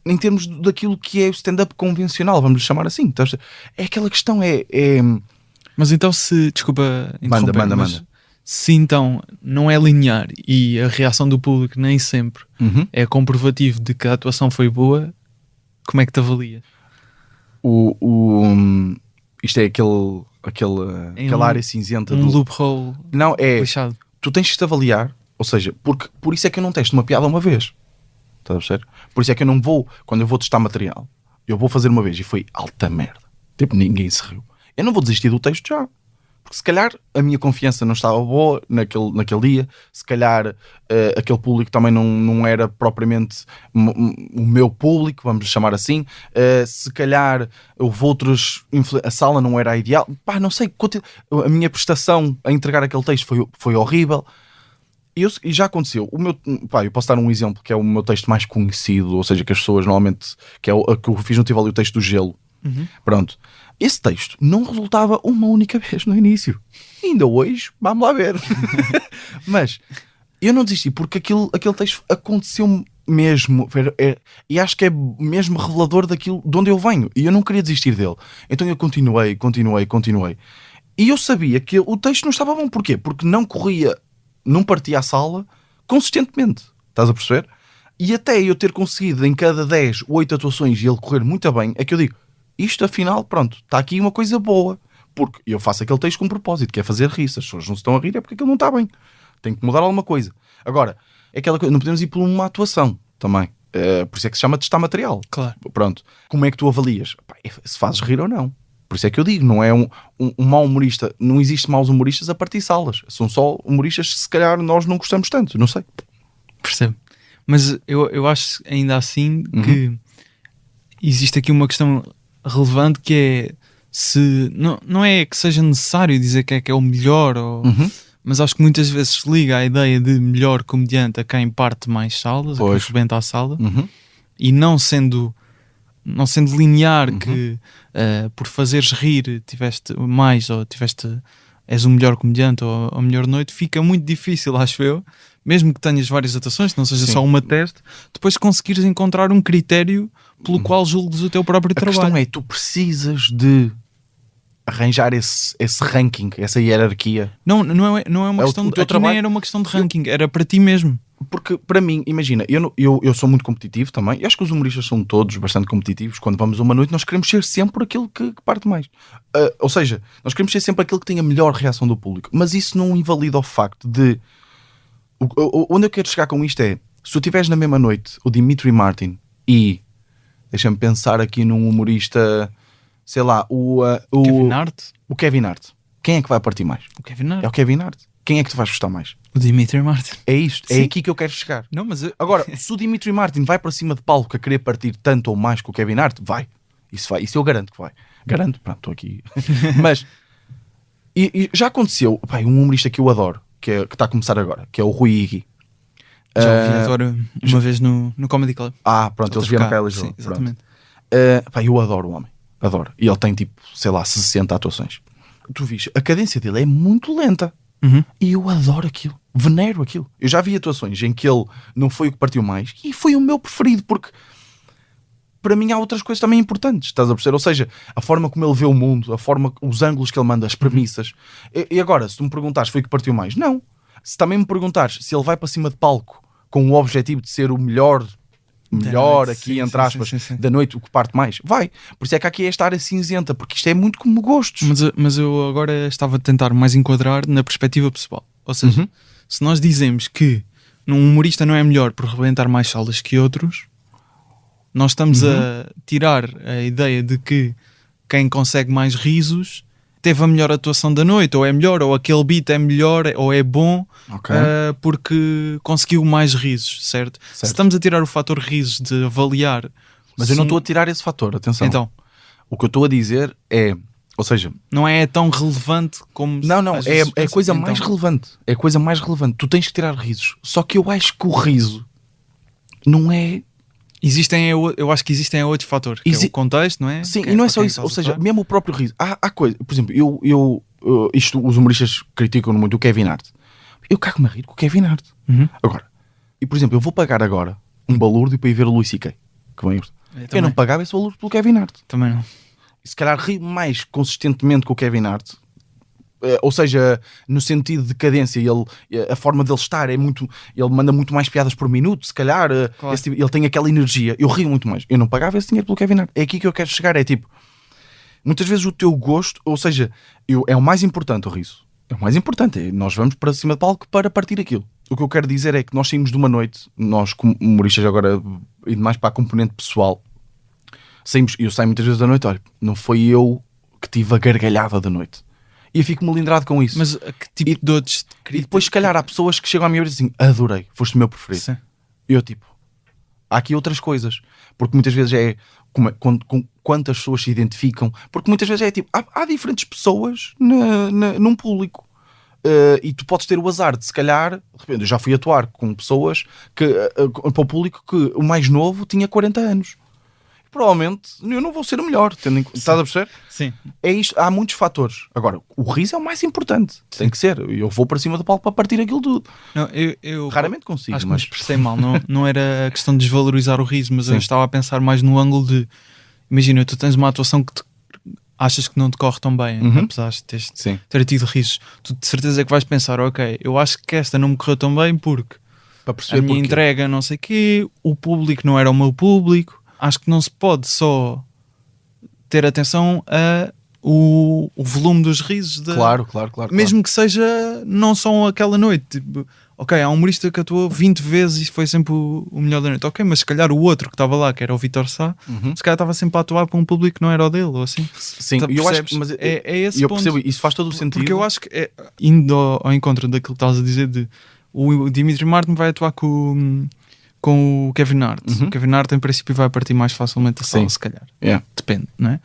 em termos daquilo que é o stand-up convencional, vamos lhe chamar assim. Então, é aquela questão, Mas então se... Desculpa interromper, Manda. Se então não é linear e a reação do público nem sempre é comprovativo de que a atuação foi boa, como é que te avalia? Isto é aquela área cinzenta Um do... loophole Não, lixado. tu tens que te avaliar, ou seja, porque por isso é que eu não testo uma piada uma vez. Estás a perceber? Por isso é que eu não vou, quando eu vou testar material, eu vou fazer uma vez e foi alta merda. Tipo, ninguém se riu. Eu não vou desistir do texto já. Porque se calhar a minha confiança não estava boa naquele dia, se calhar aquele público também não era propriamente o meu público, vamos chamar assim, se calhar houve outros, a sala não era a ideal, pá, não sei, a minha prestação a entregar aquele texto foi horrível. E já aconteceu, eu posso dar um exemplo que é o meu texto mais conhecido, ou seja, que as pessoas normalmente, que é o que eu fiz no Tivoli, o texto do gelo. Pronto, esse texto não resultava uma única vez no início, ainda hoje, vamos lá ver. Mas eu não desisti porque aquele texto aconteceu mesmo, e acho que é mesmo revelador daquilo de onde eu venho, e eu não queria desistir dele, então eu continuei, e eu sabia que o texto não estava bom. Porquê? Porque não partia a sala consistentemente, estás a perceber? E até eu ter conseguido em cada 10, 8 atuações e ele correr muito bem, é que eu digo, isto afinal, pronto, está aqui uma coisa boa, porque eu faço aquele texto com propósito, que é fazer rir. Se as pessoas não se estão a rir é porque aquilo não está bem, tem que mudar alguma coisa. Agora, é aquela coisa, não podemos ir por uma atuação também, por isso é que se chama testar material. Claro. Pronto, como é que tu avalias? Pá, se fazes rir ou não. Por isso é que eu digo, não é um mau humorista, não existe maus humoristas a partir salas, são só humoristas que se calhar nós não gostamos tanto, não sei. Percebo. Mas eu acho ainda assim que existe aqui uma questão relevante, que é, se não é que seja necessário dizer que é o melhor, mas acho que muitas vezes se liga à ideia de melhor comediante a quem parte mais salas, a quem rebenta a sala, e não sendo linear que por fazeres rir tiveste mais, ou és o melhor comediante ou a melhor noite, fica muito difícil, acho eu, mesmo que tenhas várias atuações, não seja só uma teste, depois conseguires encontrar um critério pelo qual julgues o teu próprio trabalho. A questão é, tu precisas de arranjar esse ranking, essa hierarquia. Não é uma questão de trabalho. Nem era uma questão de ranking, era para ti mesmo. Porque para mim, imagina, eu sou muito competitivo também, e acho que os humoristas são todos bastante competitivos. Quando vamos a uma noite nós queremos ser sempre aquilo que parte mais, ou seja, nós queremos ser sempre aquilo que tem a melhor reação do público, mas isso não invalida o facto de onde eu quero chegar com isto é, se tu tiveres na mesma noite o Dimitri Martin e deixa-me pensar aqui num humorista, sei lá, o Kevin Hart, quem é que vai partir mais? O Kevin Hart. É o Kevin Hart. Quem é que tu vais gostar mais? O Dimitri Martin. É isto, é aqui que eu quero chegar. Não, mas Agora, se o Dimitri Martin vai para cima de palco a querer partir tanto ou mais que o Kevin Hart, vai. Isso eu garanto que vai. Garanto, pronto, estou aqui. Mas e já aconteceu, um humorista que eu adoro, que está a começar agora, que é o Rui Iggy. Já ouvi agora uma vez no Comedy Club. Pronto, eles vieram cá a Lisboa. Sim, exatamente. Eu adoro o homem, adoro. E ele tem tipo, sei lá, 60 atuações. Tu viste, a cadência dele é muito lenta. E eu adoro aquilo, venero aquilo. Eu já vi atuações em que ele não foi o que partiu mais e foi o meu preferido, porque para mim há outras coisas também importantes, estás a perceber? Ou seja, a forma como ele vê o mundo, os ângulos que ele manda, as premissas. E agora, se tu me perguntares foi o que partiu mais, não. Se também me perguntares se ele vai para cima de palco com o objetivo de ser o melhor noite, aqui, entre aspas, da noite, o que parte mais, vai. Por isso é que aqui é esta área cinzenta, porque isto é muito como gostos. Mas eu agora estava a tentar mais enquadrar na perspectiva pessoal. Ou seja, se nós dizemos que um humorista não é melhor por rebentar mais salas que outros, nós estamos a tirar a ideia de que quem consegue mais risos teve a melhor atuação da noite, ou é melhor, ou aquele beat é melhor, ou é bom, porque conseguiu mais risos, certo? Se estamos a tirar o fator risos de avaliar... Mas eu não estou a tirar esse fator, atenção. Então, o que eu estou a dizer é... Ou seja... Não é tão relevante como... Não, é a coisa mais relevante. É a coisa mais relevante. Tu tens que tirar risos. Só que eu acho que o riso não é... Eu acho que existem outros fatores, que é o contexto, não é? Sim, e não é só isso. Ou seja, mesmo o próprio riso. Há coisa... Por exemplo, os humoristas criticam muito o Kevin Hart. Eu cago-me a rir com o Kevin Hart. Agora, e por exemplo, eu vou pagar agora um balúrdio para ir ver o Louis C.K. que vem. Eu também. não pagava esse valor pelo Kevin Hart. Também não. E se calhar ri mais consistentemente com o Kevin Hart, ou seja, no sentido de cadência, a forma dele estar é muito, ele manda muito mais piadas por minuto, se calhar, Claro. ele tem aquela energia, eu rio muito mais. Eu não pagava esse dinheiro pelo Kevin Hart. É aqui que eu quero chegar, é tipo, muitas vezes o teu gosto, ou seja, é o mais importante o riso. É o mais importante, nós vamos para cima do palco para partir aquilo. O que eu quero dizer é que nós saímos de uma noite, nós como humoristas agora, indo mais para a componente pessoal, eu saio muitas vezes da noite, olha, não foi eu que tive a gargalhada da noite. E eu fico melindrado com isso. Mas que tipo de outros... E depois, se calhar, há pessoas que chegam a mim e dizem assim, adorei, foste o meu preferido. Sim. E eu tipo, há aqui outras coisas. Porque muitas vezes com quantas pessoas se identificam. Porque muitas vezes é tipo, há diferentes pessoas num público. E tu podes ter o azar de, se calhar, de repente, eu já fui atuar com pessoas para o público que o mais novo tinha 40 anos. Provavelmente eu não vou ser o melhor, estás a perceber? Sim. É isto, há muitos fatores. Agora, o riso é o mais importante, tem que ser. Eu vou para cima do palco para partir aquilo tudo. Não, eu Raramente consigo, acho que mas me expressei mal. Não era a questão de desvalorizar o riso, mas eu Sim. estava a pensar mais no ângulo de, imagina, tu tens uma atuação que achas que não te corre tão bem, apesar de sim. ter tido risos. Tu de certeza que vais pensar, ok, eu acho que esta não me correu tão bem porque Para a perceber minha porquê. entrega não sei o quê, o público não era o meu público. Acho que não se pode só ter atenção a o volume dos risos. Claro. Mesmo que seja não só aquela noite. Tipo, ok, há um humorista que atuou 20 vezes e foi sempre o melhor da noite. Ok, mas se calhar o outro que estava lá, que era o Vitor Sá, se calhar estava sempre a atuar para um público que não era o dele, ou assim. Sim, Então, eu acho percebes? que mas é esse eu ponto. percebo, isso faz todo o sentido. Porque eu acho que, indo ao encontro daquilo que estás a dizer, de o Dimitri Martin vai atuar com o Kevin Hart. O Kevin Hart, em princípio, vai partir mais facilmente a sala, Sim. se calhar. Yeah. Depende, não é?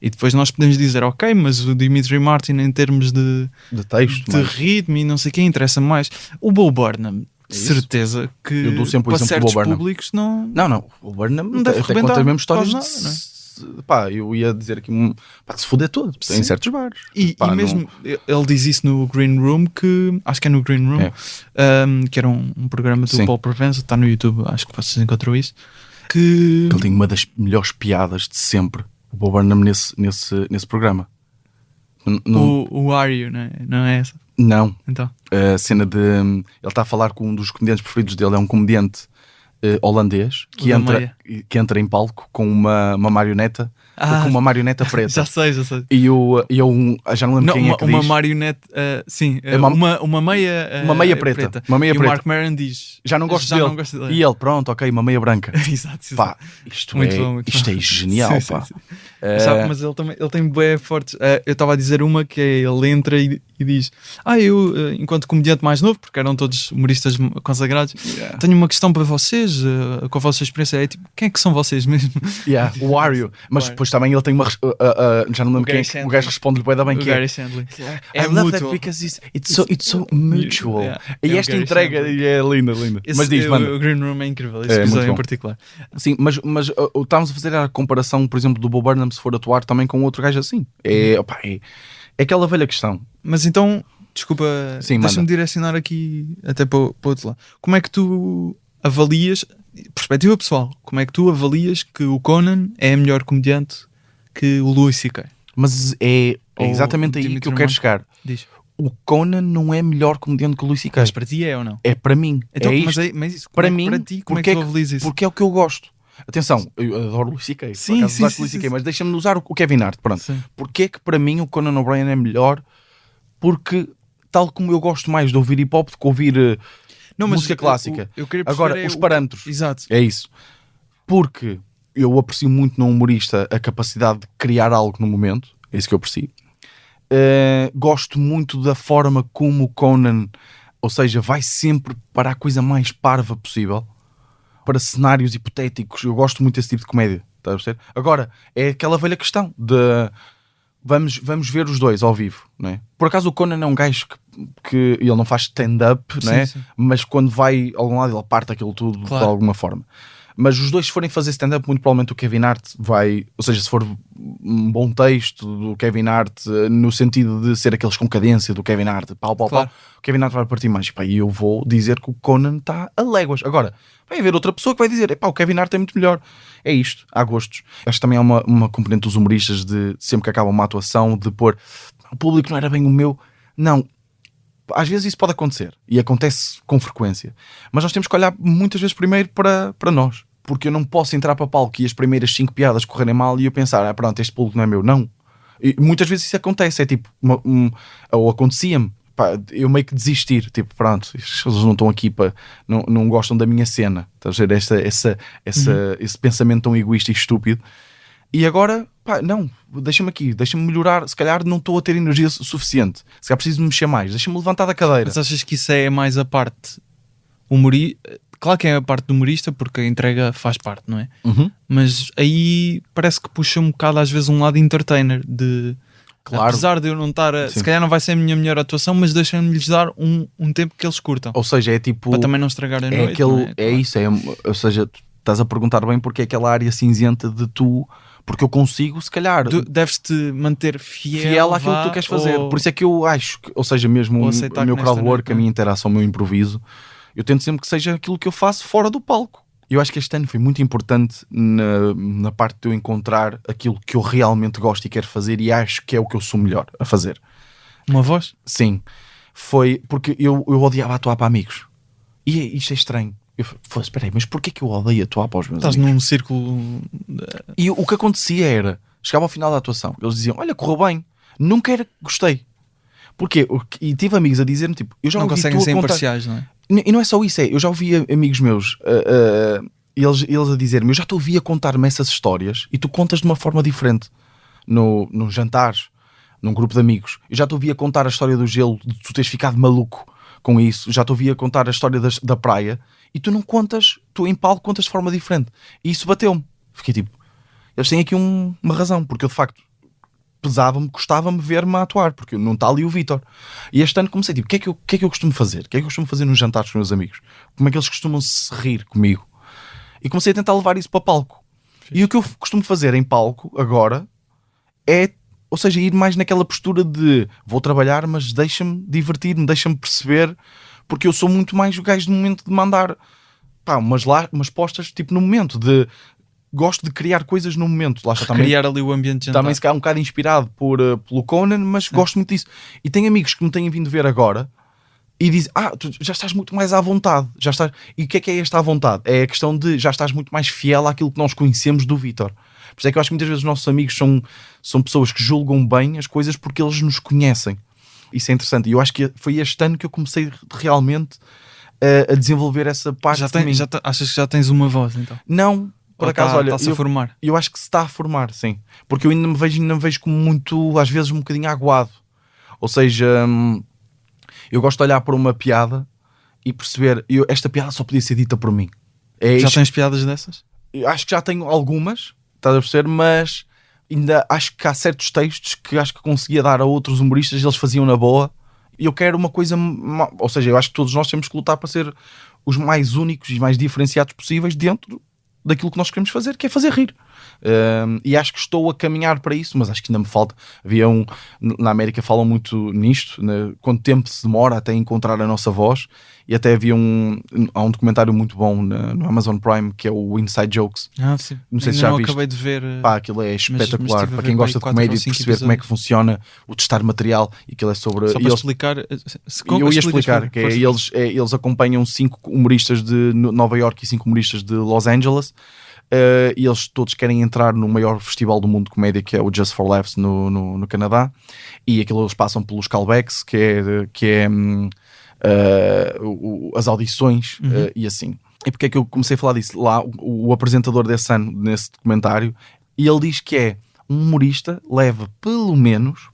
E depois nós podemos dizer, ok, mas o Dimitri Martin, em termos de De texto, de mas ritmo e não sei quem interessa mais. O Bo Burnham, de isso. certeza que Eu dou sempre o para exemplo do certos Bo Burnham. públicos não... Não, o Burnham Não deve até rebentar conta mesmo histórias quase nada, de pá, eu ia dizer aqui se foder todo em Sim. certos bares. E Pá, mesmo ele diz isso no Green Room, que acho que é no Green Room, que era um programa do Sim. Paul Provenza, está no YouTube, acho que vocês encontram isso. Que ele tem uma das melhores piadas de sempre, o Bo Burnham, nesse programa. o Are You, não é essa? Não, Então, a cena de ele está a falar com um dos comediantes preferidos dele, é um comediante holandês O da meia. que entra em palco com uma marioneta, com uma marioneta preta. já sei. E eu já não lembro Não, quem é que uma diz. marionete, sim, É uma meia, uma meia preta. Uma meia e preta. o Mark Maron diz, Já não gosto já dele. não gosto dele. E ele, pronto, ok, uma meia branca. Exato. Pá, isto Muito é, bom, muito isto bom. é genial, Sim, pá. sim. Mas ele tem bué fortes. Eu estava a dizer uma que é, ele entra e diz, eu, enquanto comediante mais novo, porque eram todos humoristas consagrados, tenho uma questão para vocês, com a vossa experiência. É tipo, quem é que são vocês mesmo? O Wario. Mas depois também ele tem uma. Já não lembro quem é que o gajo responde-lhe bué da bem O que é. Gary Shandling. I love that because it's so mutual. Yeah. E É o esta Gary entrega Shandling. é linda. Mas diz, mano. O Green Room é incrível, esse É, muito episódio em bom. particular. Sim, mas estávamos a fazer a comparação, por exemplo, do Bo Burnham se for atuar também com outro gajo assim. É aquela velha questão. Mas então, desculpa, Sim, deixa-me manda. direcionar aqui até para o outro lado. Como é que tu avalias, perspectiva pessoal, como é que tu avalias que o Conan é melhor comediante que o Louis C.K.? Mas é Ou exatamente o aí Dimitri que eu quero Martin. chegar. Diz. O Conan não é melhor comediante que o Louis C.K. Mas para ti é ou não? É para mim. Então, é isto. mas isso, Para como é que mim, para ti, como é porque que tu avalias isso? Porque é o que eu gosto. Atenção, eu adoro o Louis C.K. Por Sim, acaso sim, usaste sim, Louis C.K., sim. mas deixa-me usar o Kevin Hart. Pronto. Sim. Porque é que para mim o Conan O'Brien é melhor? Porque, tal como eu gosto mais de ouvir hip hop do que ouvir música clássica. eu queria Agora, perceber os parâmetros. Exato. É isso. Porque eu aprecio muito no humorista a capacidade de criar algo no momento. É isso que eu aprecio. Gosto muito da forma como o Conan, ou seja, vai sempre para a coisa mais parva possível, para cenários hipotéticos. Eu gosto muito desse tipo de comédia, está a perceber? Agora, é aquela velha questão de vamos ver os dois ao vivo, não é? Por acaso o Conan é um gajo que ele não faz stand-up, não é? Sim. Mas quando vai a algum lado ele parte aquilo tudo Claro. de alguma forma. Mas os dois, se forem fazer stand-up, muito provavelmente o Kevin Hart vai, ou seja, se for um bom texto do Kevin Hart, no sentido de ser aqueles com cadência do Kevin Hart, pau, Claro. o Kevin Hart vai partir mais. E eu vou dizer que o Conan está a léguas. Agora, vai haver outra pessoa que vai dizer, o Kevin Hart é muito melhor. É isto, há gostos. Acho que também há uma componente dos humoristas de, sempre que acaba uma atuação, de pôr, o público não era bem o meu. Não. Às vezes isso pode acontecer, e acontece com frequência, mas nós temos que olhar muitas vezes primeiro para nós, porque eu não posso entrar para palco e as primeiras 5 piadas correrem mal e eu pensar, pronto, este público não é meu. Não. E muitas vezes isso acontece, é tipo ou acontecia-me, eu meio que desistir, tipo, pronto, eles não estão aqui para, não gostam da minha cena, estás a ver, esse pensamento tão egoísta e estúpido. E agora, não, deixa-me aqui, deixa-me melhorar. Se calhar não estou a ter energia suficiente. Se calhar preciso de mexer mais. Deixa-me levantar da cadeira. Mas achas que isso é mais a parte humorista? Claro que é a parte do humorista, porque a entrega faz parte, não é? Uhum. Mas aí parece que puxa um bocado às vezes um lado entertainer de... Claro. Apesar de eu não estar se calhar não vai ser a minha melhor atuação, mas deixa-me-lhes dar um tempo que eles curtam. Ou seja, é tipo... Para também não estragar a noite. Aquele, não é? Claro. isso, ou seja, tu estás a perguntar bem porque é aquela área cinzenta de tu... Porque eu consigo, se calhar... Deves-te manter fiel àquilo que tu queres fazer. Ou... Por isso é que eu acho que, ou seja, mesmo o meu crowdwork, a minha interação, o meu improviso, eu tento sempre que seja aquilo que eu faço fora do palco. Eu acho que este ano foi muito importante na parte de eu encontrar aquilo que eu realmente gosto e quero fazer, e acho que é o que eu sou melhor a fazer. Uma voz? Sim. Foi porque eu odiava atuar para amigos. E isto é estranho. Eu falei, espera aí, mas porquê que eu odeio atuar para os meus Estás amigos? num círculo... E o que acontecia era, chegava ao final da atuação, eles diziam, olha, correu bem, nunca gostei. Porquê? E tive amigos a dizer-me, tipo, eu já não ouvi conseguem tu ser a contar... imparciais, não é? E não é só isso, eu já ouvi amigos meus, eles a dizer-me, eu já te ouvi a contar-me essas histórias e tu contas de uma forma diferente. Num jantar, num grupo de amigos, eu já te ouvi a contar a história do gelo, de tu teres ficado maluco com isso, já te ouvi a contar a história da praia, e tu não contas, tu em palco contas de forma diferente. E isso bateu-me. Fiquei tipo, eles têm aqui uma razão, porque eu de facto pesava-me, gostava-me ver-me a atuar, porque não está ali o Vítor. E este ano comecei, tipo, o que é que eu costumo fazer? O que é que eu costumo fazer nos jantares com os meus amigos? Como é que eles costumam se rir comigo? E comecei a tentar levar isso para palco. E o que eu costumo fazer em palco agora é, ou seja, ir mais naquela postura de vou trabalhar, mas deixa-me divertir-me, deixa-me perceber, porque eu sou muito mais o gajo no momento de mandar umas postas, tipo no momento de gosto de criar coisas no momento. Lá está também, criar ali o ambiente de jantar. também se calhar um bocado inspirado pelo Conan, mas gosto muito disso. E tenho amigos que me têm vindo ver agora e dizem, tu já estás muito mais à vontade, já estás... E o que é esta à vontade? É a questão de já estás muito mais fiel àquilo que nós conhecemos do Vítor. Por isso é que eu acho que muitas vezes os nossos amigos são pessoas que julgam bem as coisas porque eles nos conhecem. Isso é interessante. E eu acho que foi este ano que eu comecei realmente a desenvolver essa parte de mim. Achas que já tens uma voz, então? Não, por acaso, olha... Está-se a formar? Eu acho que se está a formar, sim. Porque eu ainda me vejo como muito, às vezes, um bocadinho aguado. Ou seja, eu gosto de olhar para uma piada e perceber, esta piada só podia ser dita por mim. Já tens piadas dessas? Eu acho que já tenho algumas, estás a perceber, mas ainda acho que há certos textos que acho que conseguia dar a outros humoristas, eles faziam na boa. E eu quero uma coisa... Ou seja, eu acho que todos nós temos que lutar para ser os mais únicos e mais diferenciados possíveis dentro daquilo que nós queremos fazer, que é fazer rir. E acho que estou a caminhar para isso, mas acho que ainda me falta. Na América falam muito nisto, né? Quanto tempo se demora até encontrar a nossa voz, e até havia há um documentário muito bom no Amazon Prime, que é o Inside Jokes. Sim. Não sei se já viste. Acabei de ver. Aquilo é espetacular. mas para quem gosta de comédia e de perceber episódios. como é que funciona o testar material, e aquilo é sobre... Só para explicar... Eu ia explicar, que eles acompanham 5 humoristas de Nova York e 5 humoristas de Los Angeles, e eles todos querem entrar no maior festival do mundo de comédia, que é o Just for Laughs no Canadá, e aquilo eles passam pelos callbacks, que é as audições, e assim. E porque é que eu comecei a falar disso? Lá o apresentador desse ano, nesse documentário, e ele diz que é um humorista leva pelo menos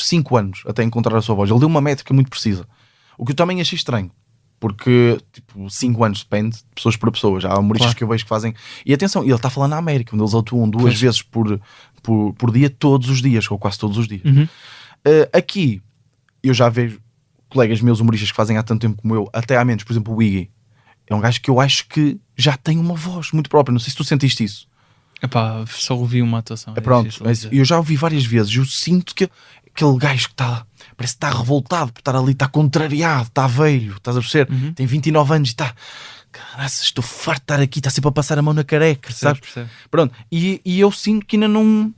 5 anos até encontrar a sua voz. Ele deu uma métrica muito precisa, o que eu também achei estranho, porque tipo 5 anos depende de pessoas para pessoas. Há humoristas que eu vejo que fazem, e atenção, ele está a falar na América, onde eles atuam 2 vezes por dia, todos os dias, ou quase todos os dias. Aqui eu já vejo colegas meus humoristas que fazem há tanto tempo como eu, até há menos, por exemplo o Iggy. é um gajo que eu acho que já tem uma voz muito própria. Não sei se tu sentiste isso. Epá, só ouvi uma atuação. Pronto, difícil mas dizer. eu já ouvi várias vezes. Eu sinto que aquele gajo que está, parece que está revoltado por estar ali, está contrariado, está velho, estás a perceber? Tem 29 anos e está, caraças, estou farto de estar aqui, está sempre a passar a mão na careca, sabes? Percebo. Pronto, e eu sinto que ainda não.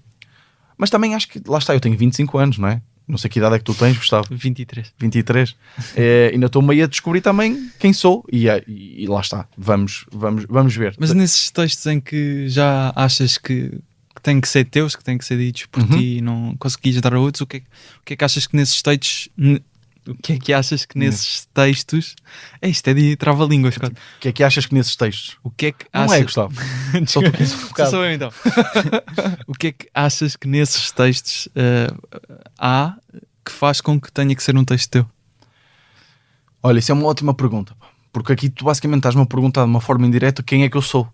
Mas também acho que, lá está, eu tenho 25 anos, não é? Não sei que idade é que tu tens, Gustavo. 23. 23. Ainda estou meio a descobrir também quem sou e lá está. Vamos ver. Mas nesses textos em que já achas que têm que ser teus, que têm que ser ditos por ti e não conseguis dar a outros, o que é que achas que nesses textos... O que é que achas que nesses textos... Isto é de trava-línguas, cara. O que é que achas que nesses textos? O que é que Não achas... é, Gustavo? Só tu quis um Só bocado. sou eu então. O que é que achas que nesses textos há que faz com que tenha que ser um texto teu? Olha, isso é uma ótima pergunta. Pá. Porque aqui tu basicamente estás-me a perguntar de uma forma indireta quem é que eu sou.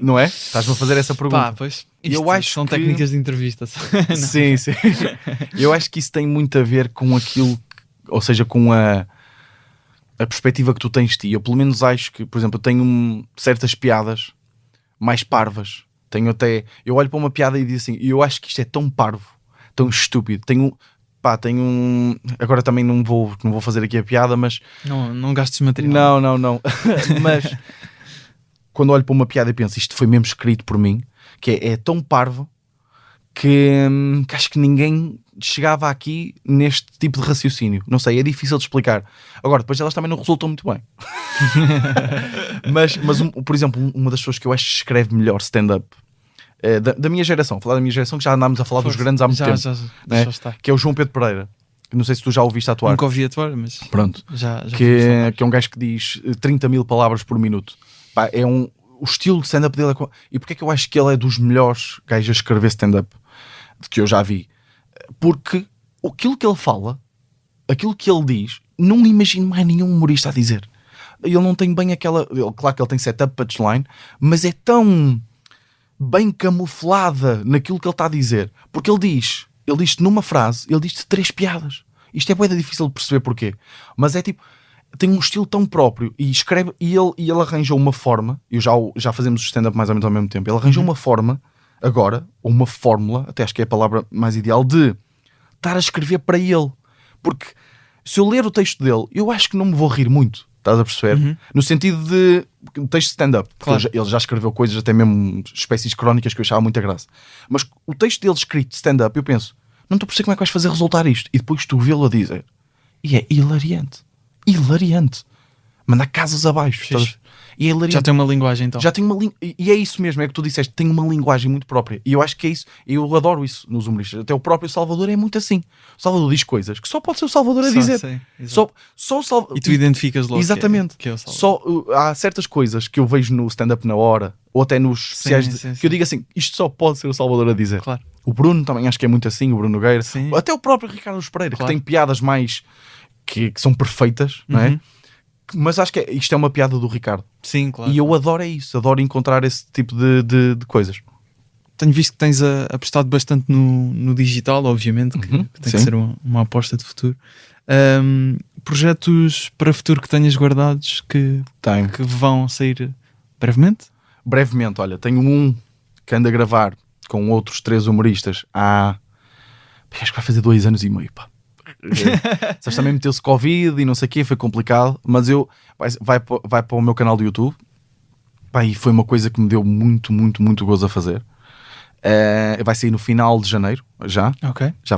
Não é? Estás-me a fazer essa pergunta. Pá, pois. Eu Isto acho são que- técnicas de entrevista. Não. Sim. Eu acho que isso tem muito a ver com aquilo, ou seja, com a perspectiva que tu tens de ti. Eu pelo menos acho que, por exemplo, eu tenho certas piadas mais parvas. Eu olho para uma piada e digo assim, eu acho que isto é tão parvo, tão estúpido. Tenho agora também não vou fazer aqui a piada, mas Não gastes material. não. Mas quando olho para uma piada e penso, isto foi mesmo escrito por mim, que é tão parvo que acho que ninguém chegava aqui neste tipo de raciocínio. Não sei, é difícil de explicar. Agora, depois elas também não resultam muito bem. mas por exemplo, uma das pessoas que eu acho que escreve melhor stand-up da minha geração, falar da minha geração, que já andámos a falar dos grandes há muito tempo, né? Já está. Que é o João Pedro Pereira. Não sei se tu já ouviste atuar. Nunca ouvi atuar, mas Pronto. já Que é um gajo que diz 30 mil palavras por minuto. Pá, o estilo de stand-up dele e porque é que eu acho que ele é dos melhores gajos a escrever stand-up que eu já vi? Porque aquilo que ele fala, aquilo que ele diz, não imagino mais nenhum humorista a dizer. Ele não tem bem claro que ele tem setup, punchline, mas é tão bem camuflada naquilo que ele está a dizer, porque ele diz numa frase, ele diz 3 piadas. Isto é bué difícil de perceber porquê, mas é tipo, tem um estilo tão próprio e escreve, e ele arranja uma forma. Já fazemos o stand-up mais ou menos ao mesmo tempo. Ele arranja uma forma agora, ou uma fórmula, até acho que é a palavra mais ideal, de estar a escrever para ele, porque se eu ler o texto dele, eu acho que não me vou rir muito. Estás a perceber? No sentido de um texto de stand-up. Claro. Ele já escreveu coisas, até mesmo espécies crónicas que eu achava muita graça. Mas o texto dele escrito de stand-up, eu penso, não estou a perceber como é que vais fazer resultar isto. E depois tu vê-lo a dizer. E é hilariante. Hilariante. Manda casas abaixo. Fixe. Estás? E é hilariante. já tem uma linguagem então. Já tem uma e é isso mesmo, é que tu disseste, tem uma linguagem muito própria. E eu acho que é isso, eu adoro isso nos humoristas. Até o próprio Salvador é muito assim. O Salvador diz coisas que só pode ser o Salvador a Só dizer. sei, exato. Só o Salvador. E tu identificas logo Exatamente. que é o Salvador. Só há certas coisas que eu vejo no stand-up na hora, ou até nos especiais, sim. que eu digo assim, isto só pode ser o Salvador a dizer. Claro. O Bruno também acho que é muito assim, o Bruno Nogueira. Sim. Até o próprio Ricardo Pereira, Claro. que tem piadas mais que são perfeitas, não é? Mas acho que isto é uma piada do Ricardo. Sim, claro. E eu adoro isso, adoro encontrar esse tipo de coisas. Tenho visto que tens apostado bastante no digital, obviamente, que tem sim. que ser uma aposta de futuro. Projetos para futuro que tenhas guardados que vão sair brevemente? Brevemente, olha, tenho um que ando a gravar com outros 3 humoristas acho que vai fazer 2 anos e meio, pá. Sabes, também meteu-se Covid e não sei o quê, foi complicado, mas vai para o meu canal do YouTube, pá, e foi uma coisa que me deu muito, muito, muito gozo a fazer. Vai sair no final de janeiro, já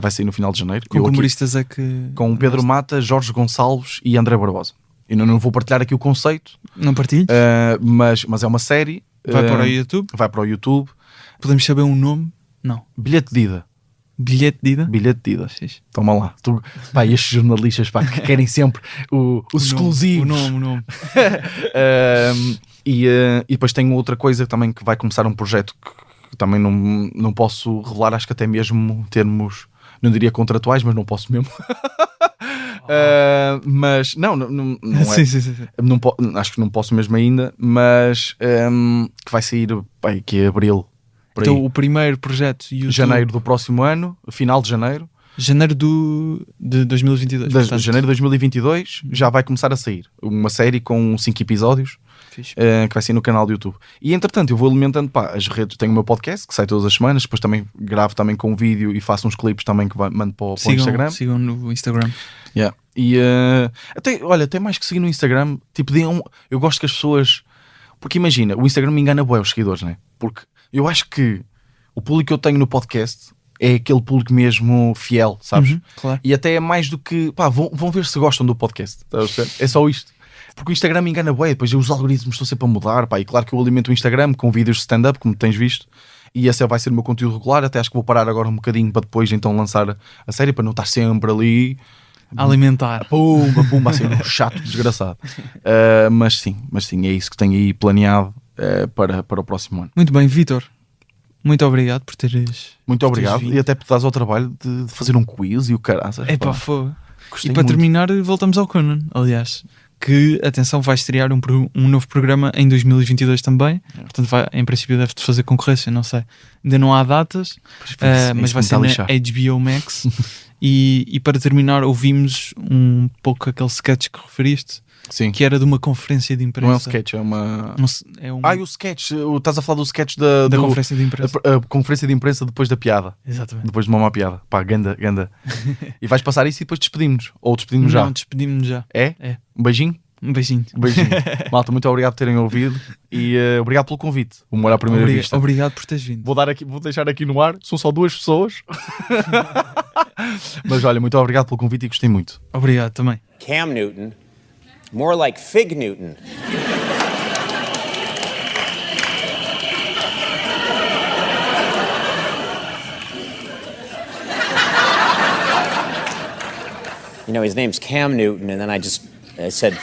vai sair no final de janeiro. Com que humoristas é que... Com o Pedro Mata, Jorge Gonçalves e André Barbosa. Eu não vou partilhar aqui o conceito, Não partilhes? mas é uma série. Vai para o YouTube? Vai para o YouTube. Podemos saber um nome? Não. Bilhete de ida. Bilhete de ida? Bilhete de ida. Fixe. Toma lá. Pá, estes jornalistas, pá, que querem sempre os exclusivos. O nome. E depois tenho outra coisa também, que vai começar um projeto que também não posso revelar, acho que até mesmo termos, não diria contratuais, mas não posso mesmo. Mas não é. Sim. Acho que não posso mesmo ainda, mas que vai sair, que é abril. Então o primeiro projeto YouTube... Janeiro do próximo ano, final de janeiro, Janeiro de 2022. Portanto, Janeiro de 2022 já vai começar a sair uma série com 5 episódios fixe. que vai sair no canal do YouTube. E entretanto eu vou alimentando as redes. Tenho o meu podcast que sai todas as semanas, depois também gravo também com vídeo e faço uns clipes também que mando para o Instagram. Sigam no Instagram. Yeah. E até mais que seguir no Instagram, tipo, eu gosto que as pessoas, porque imagina, o Instagram me engana bué os seguidores, né? Porque eu acho que o público que eu tenho no podcast é aquele público mesmo fiel, sabes? Claro. E até é mais do que, vão ver se gostam do podcast, tá a ver? É só isto. Porque o Instagram me engana bué, depois os algoritmos estão sempre a mudar, e claro que eu alimento o Instagram com vídeos de stand-up, como tens visto, e esse vai ser o meu conteúdo regular, até acho que vou parar agora um bocadinho para depois então lançar a série, para não estar sempre ali Alimentar. pumba, assim, um chato desgraçado. Mas sim, é isso que tenho aí planeado para o próximo ano. Muito bem, Vítor. Muito obrigado por teres. Muito obrigado. vindo. E até por dares ao trabalho de fazer um quiz e o caraças. É pá, fogo. Gostei E para muito. terminar, voltamos ao Conan, aliás. Que, atenção, vai estrear um novo programa em 2022 também. Portanto, em princípio deve-te fazer concorrência, não sei. Ainda não há datas, mas vai ser na HBO Max. E para terminar, ouvimos um pouco aquele sketch que referiste, Sim. que era de uma conferência de imprensa. Não é um sketch, é uma... o sketch. Estás a falar do sketch da conferência de imprensa. A conferência de imprensa depois da piada. Exatamente. Depois de uma má piada. Pá, ganda. E vais passar isso e depois despedimos-nos. Ou despedimos já. Não, despedimos-nos já. É? É. Um beijinho? Um beijinho. Malta, muito obrigado por terem ouvido e obrigado pelo convite. O Humor à Primeira Vista. Obrigado por teres vindo. Vou deixar aqui no ar, são só 2 pessoas. Mas olha, muito obrigado pelo convite e gostei muito. Obrigado também. Cam Newton, more like Fig Newton. You know, his name's Cam Newton, and then I said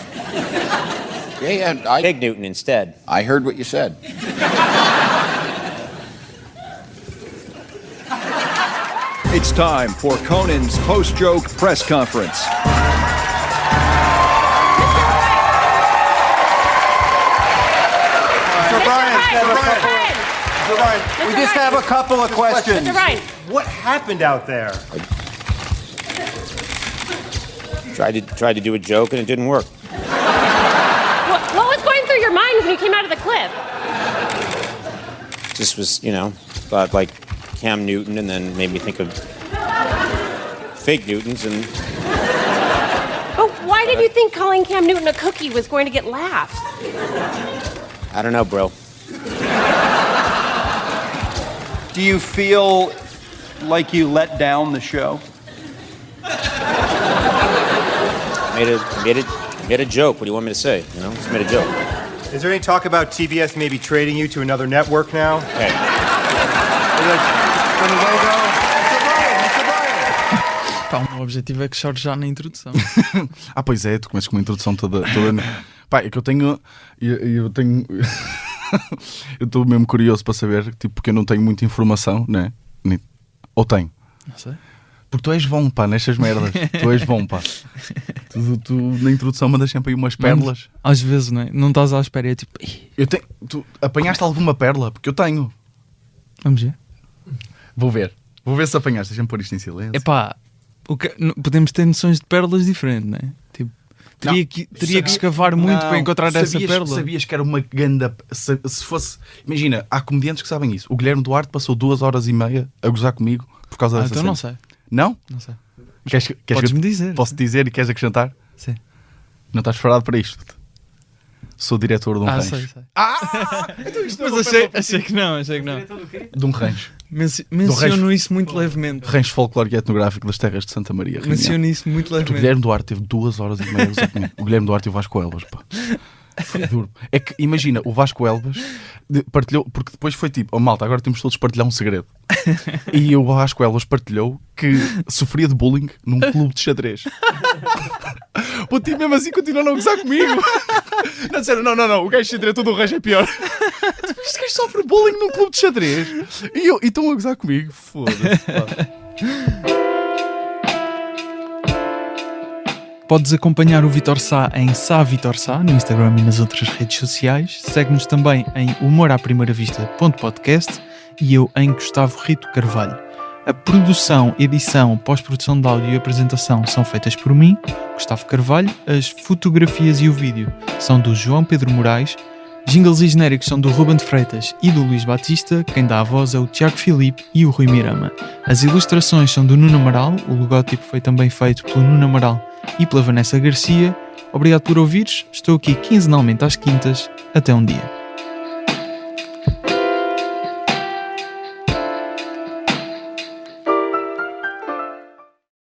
Yeah, Fig Newton instead. I heard what you said. It's time for Conan's post-joke press conference. Mr. Ryan, we just have a couple of questions. Mr. Ryan. What happened out there? Tried to do a joke, and it didn't work. What was going through your mind when you came out of the cliff? Just was, thought like Cam Newton, and then made me think of Fig Newtons, and But why did you think calling Cam Newton a cookie was going to get laughs? I don't know, bro. Do you feel like you let down the show? Made a joke. What do you want me to say? Just made a joke. Is there any talk about TBS maybe trading you to another network now? Hey, Pá, o meu objetivo é que chores já na introdução. Pois é, tu começas com uma introdução toda... Pá, é que eu tenho... Eu tenho... Eu estou mesmo curioso para saber, tipo, porque eu não tenho muita informação, né? Ou tenho? Não sei. Porque tu és bom, pá, nestas merdas. Tu és bom, pá. Tu na introdução mandas sempre aí umas pérolas. Às vezes, não é? Não estás à espera, é tipo... Tu apanhaste alguma pérola? Porque eu tenho. Vamos ver. Vou ver se apanhaste. Deixa-me pôr isto em silêncio. Epá, podemos ter noções de pérolas diferentes, não é? Tipo, teria que escavar muito para encontrar essa pérola. Sabias que era uma ganda... Se fosse... Imagina, há comediantes que sabem isso. O Guilherme Duarte passou 2h30 a gozar comigo por causa dessa então cena. não sei. Não? Não sei. Podes-me dizer. Posso dizer e queres acrescentar? Sim. Não estás preparado para isto? Sou diretor de um rancho. Sei. Então isto Mas achei que não. De um rancho. Menciono isso muito levemente. Rancho folclórico e etnográfico das terras de Santa Maria. Menciono isso muito O levemente. Guilherme Duarte teve 2h30 a gozar comigo. O Guilherme Duarte e o Vasco Elvas, pá. Foi duro. É que imagina, o Vasco Elvas partilhou, porque depois foi tipo, malta, agora temos todos de partilhar um segredo. E o Vasco Elvas partilhou que sofria de bullying num clube de xadrez. O time mesmo assim continuou a não gozar comigo. Não disseram, não, o gajo diretor do rancho é pior. Este gajo sofre bullying num clube de xadrez. E estão a gozar comigo. Foda-se, pá. Podes acompanhar o Vitor Sá em Sá Vitor Sá no Instagram e nas outras redes sociais. Segue-nos também em humoraprimeira.podcast e eu em Gustavo Rito Carvalho. A produção, edição, pós-produção de áudio e apresentação são feitas por mim, Gustavo Carvalho. As fotografias e o vídeo são do João Pedro Moraes. Jingles e genéricos são do Ruben de Freitas e do Luís Batista. Quem dá a voz é o Tiago Filipe e o Rui Mirama. As ilustrações são do Nuno Amaral. O logótipo foi também feito pelo Nuno Amaral e pela Vanessa Garcia. Obrigado por ouvires. Estou aqui quinzenalmente às quintas. Até um dia.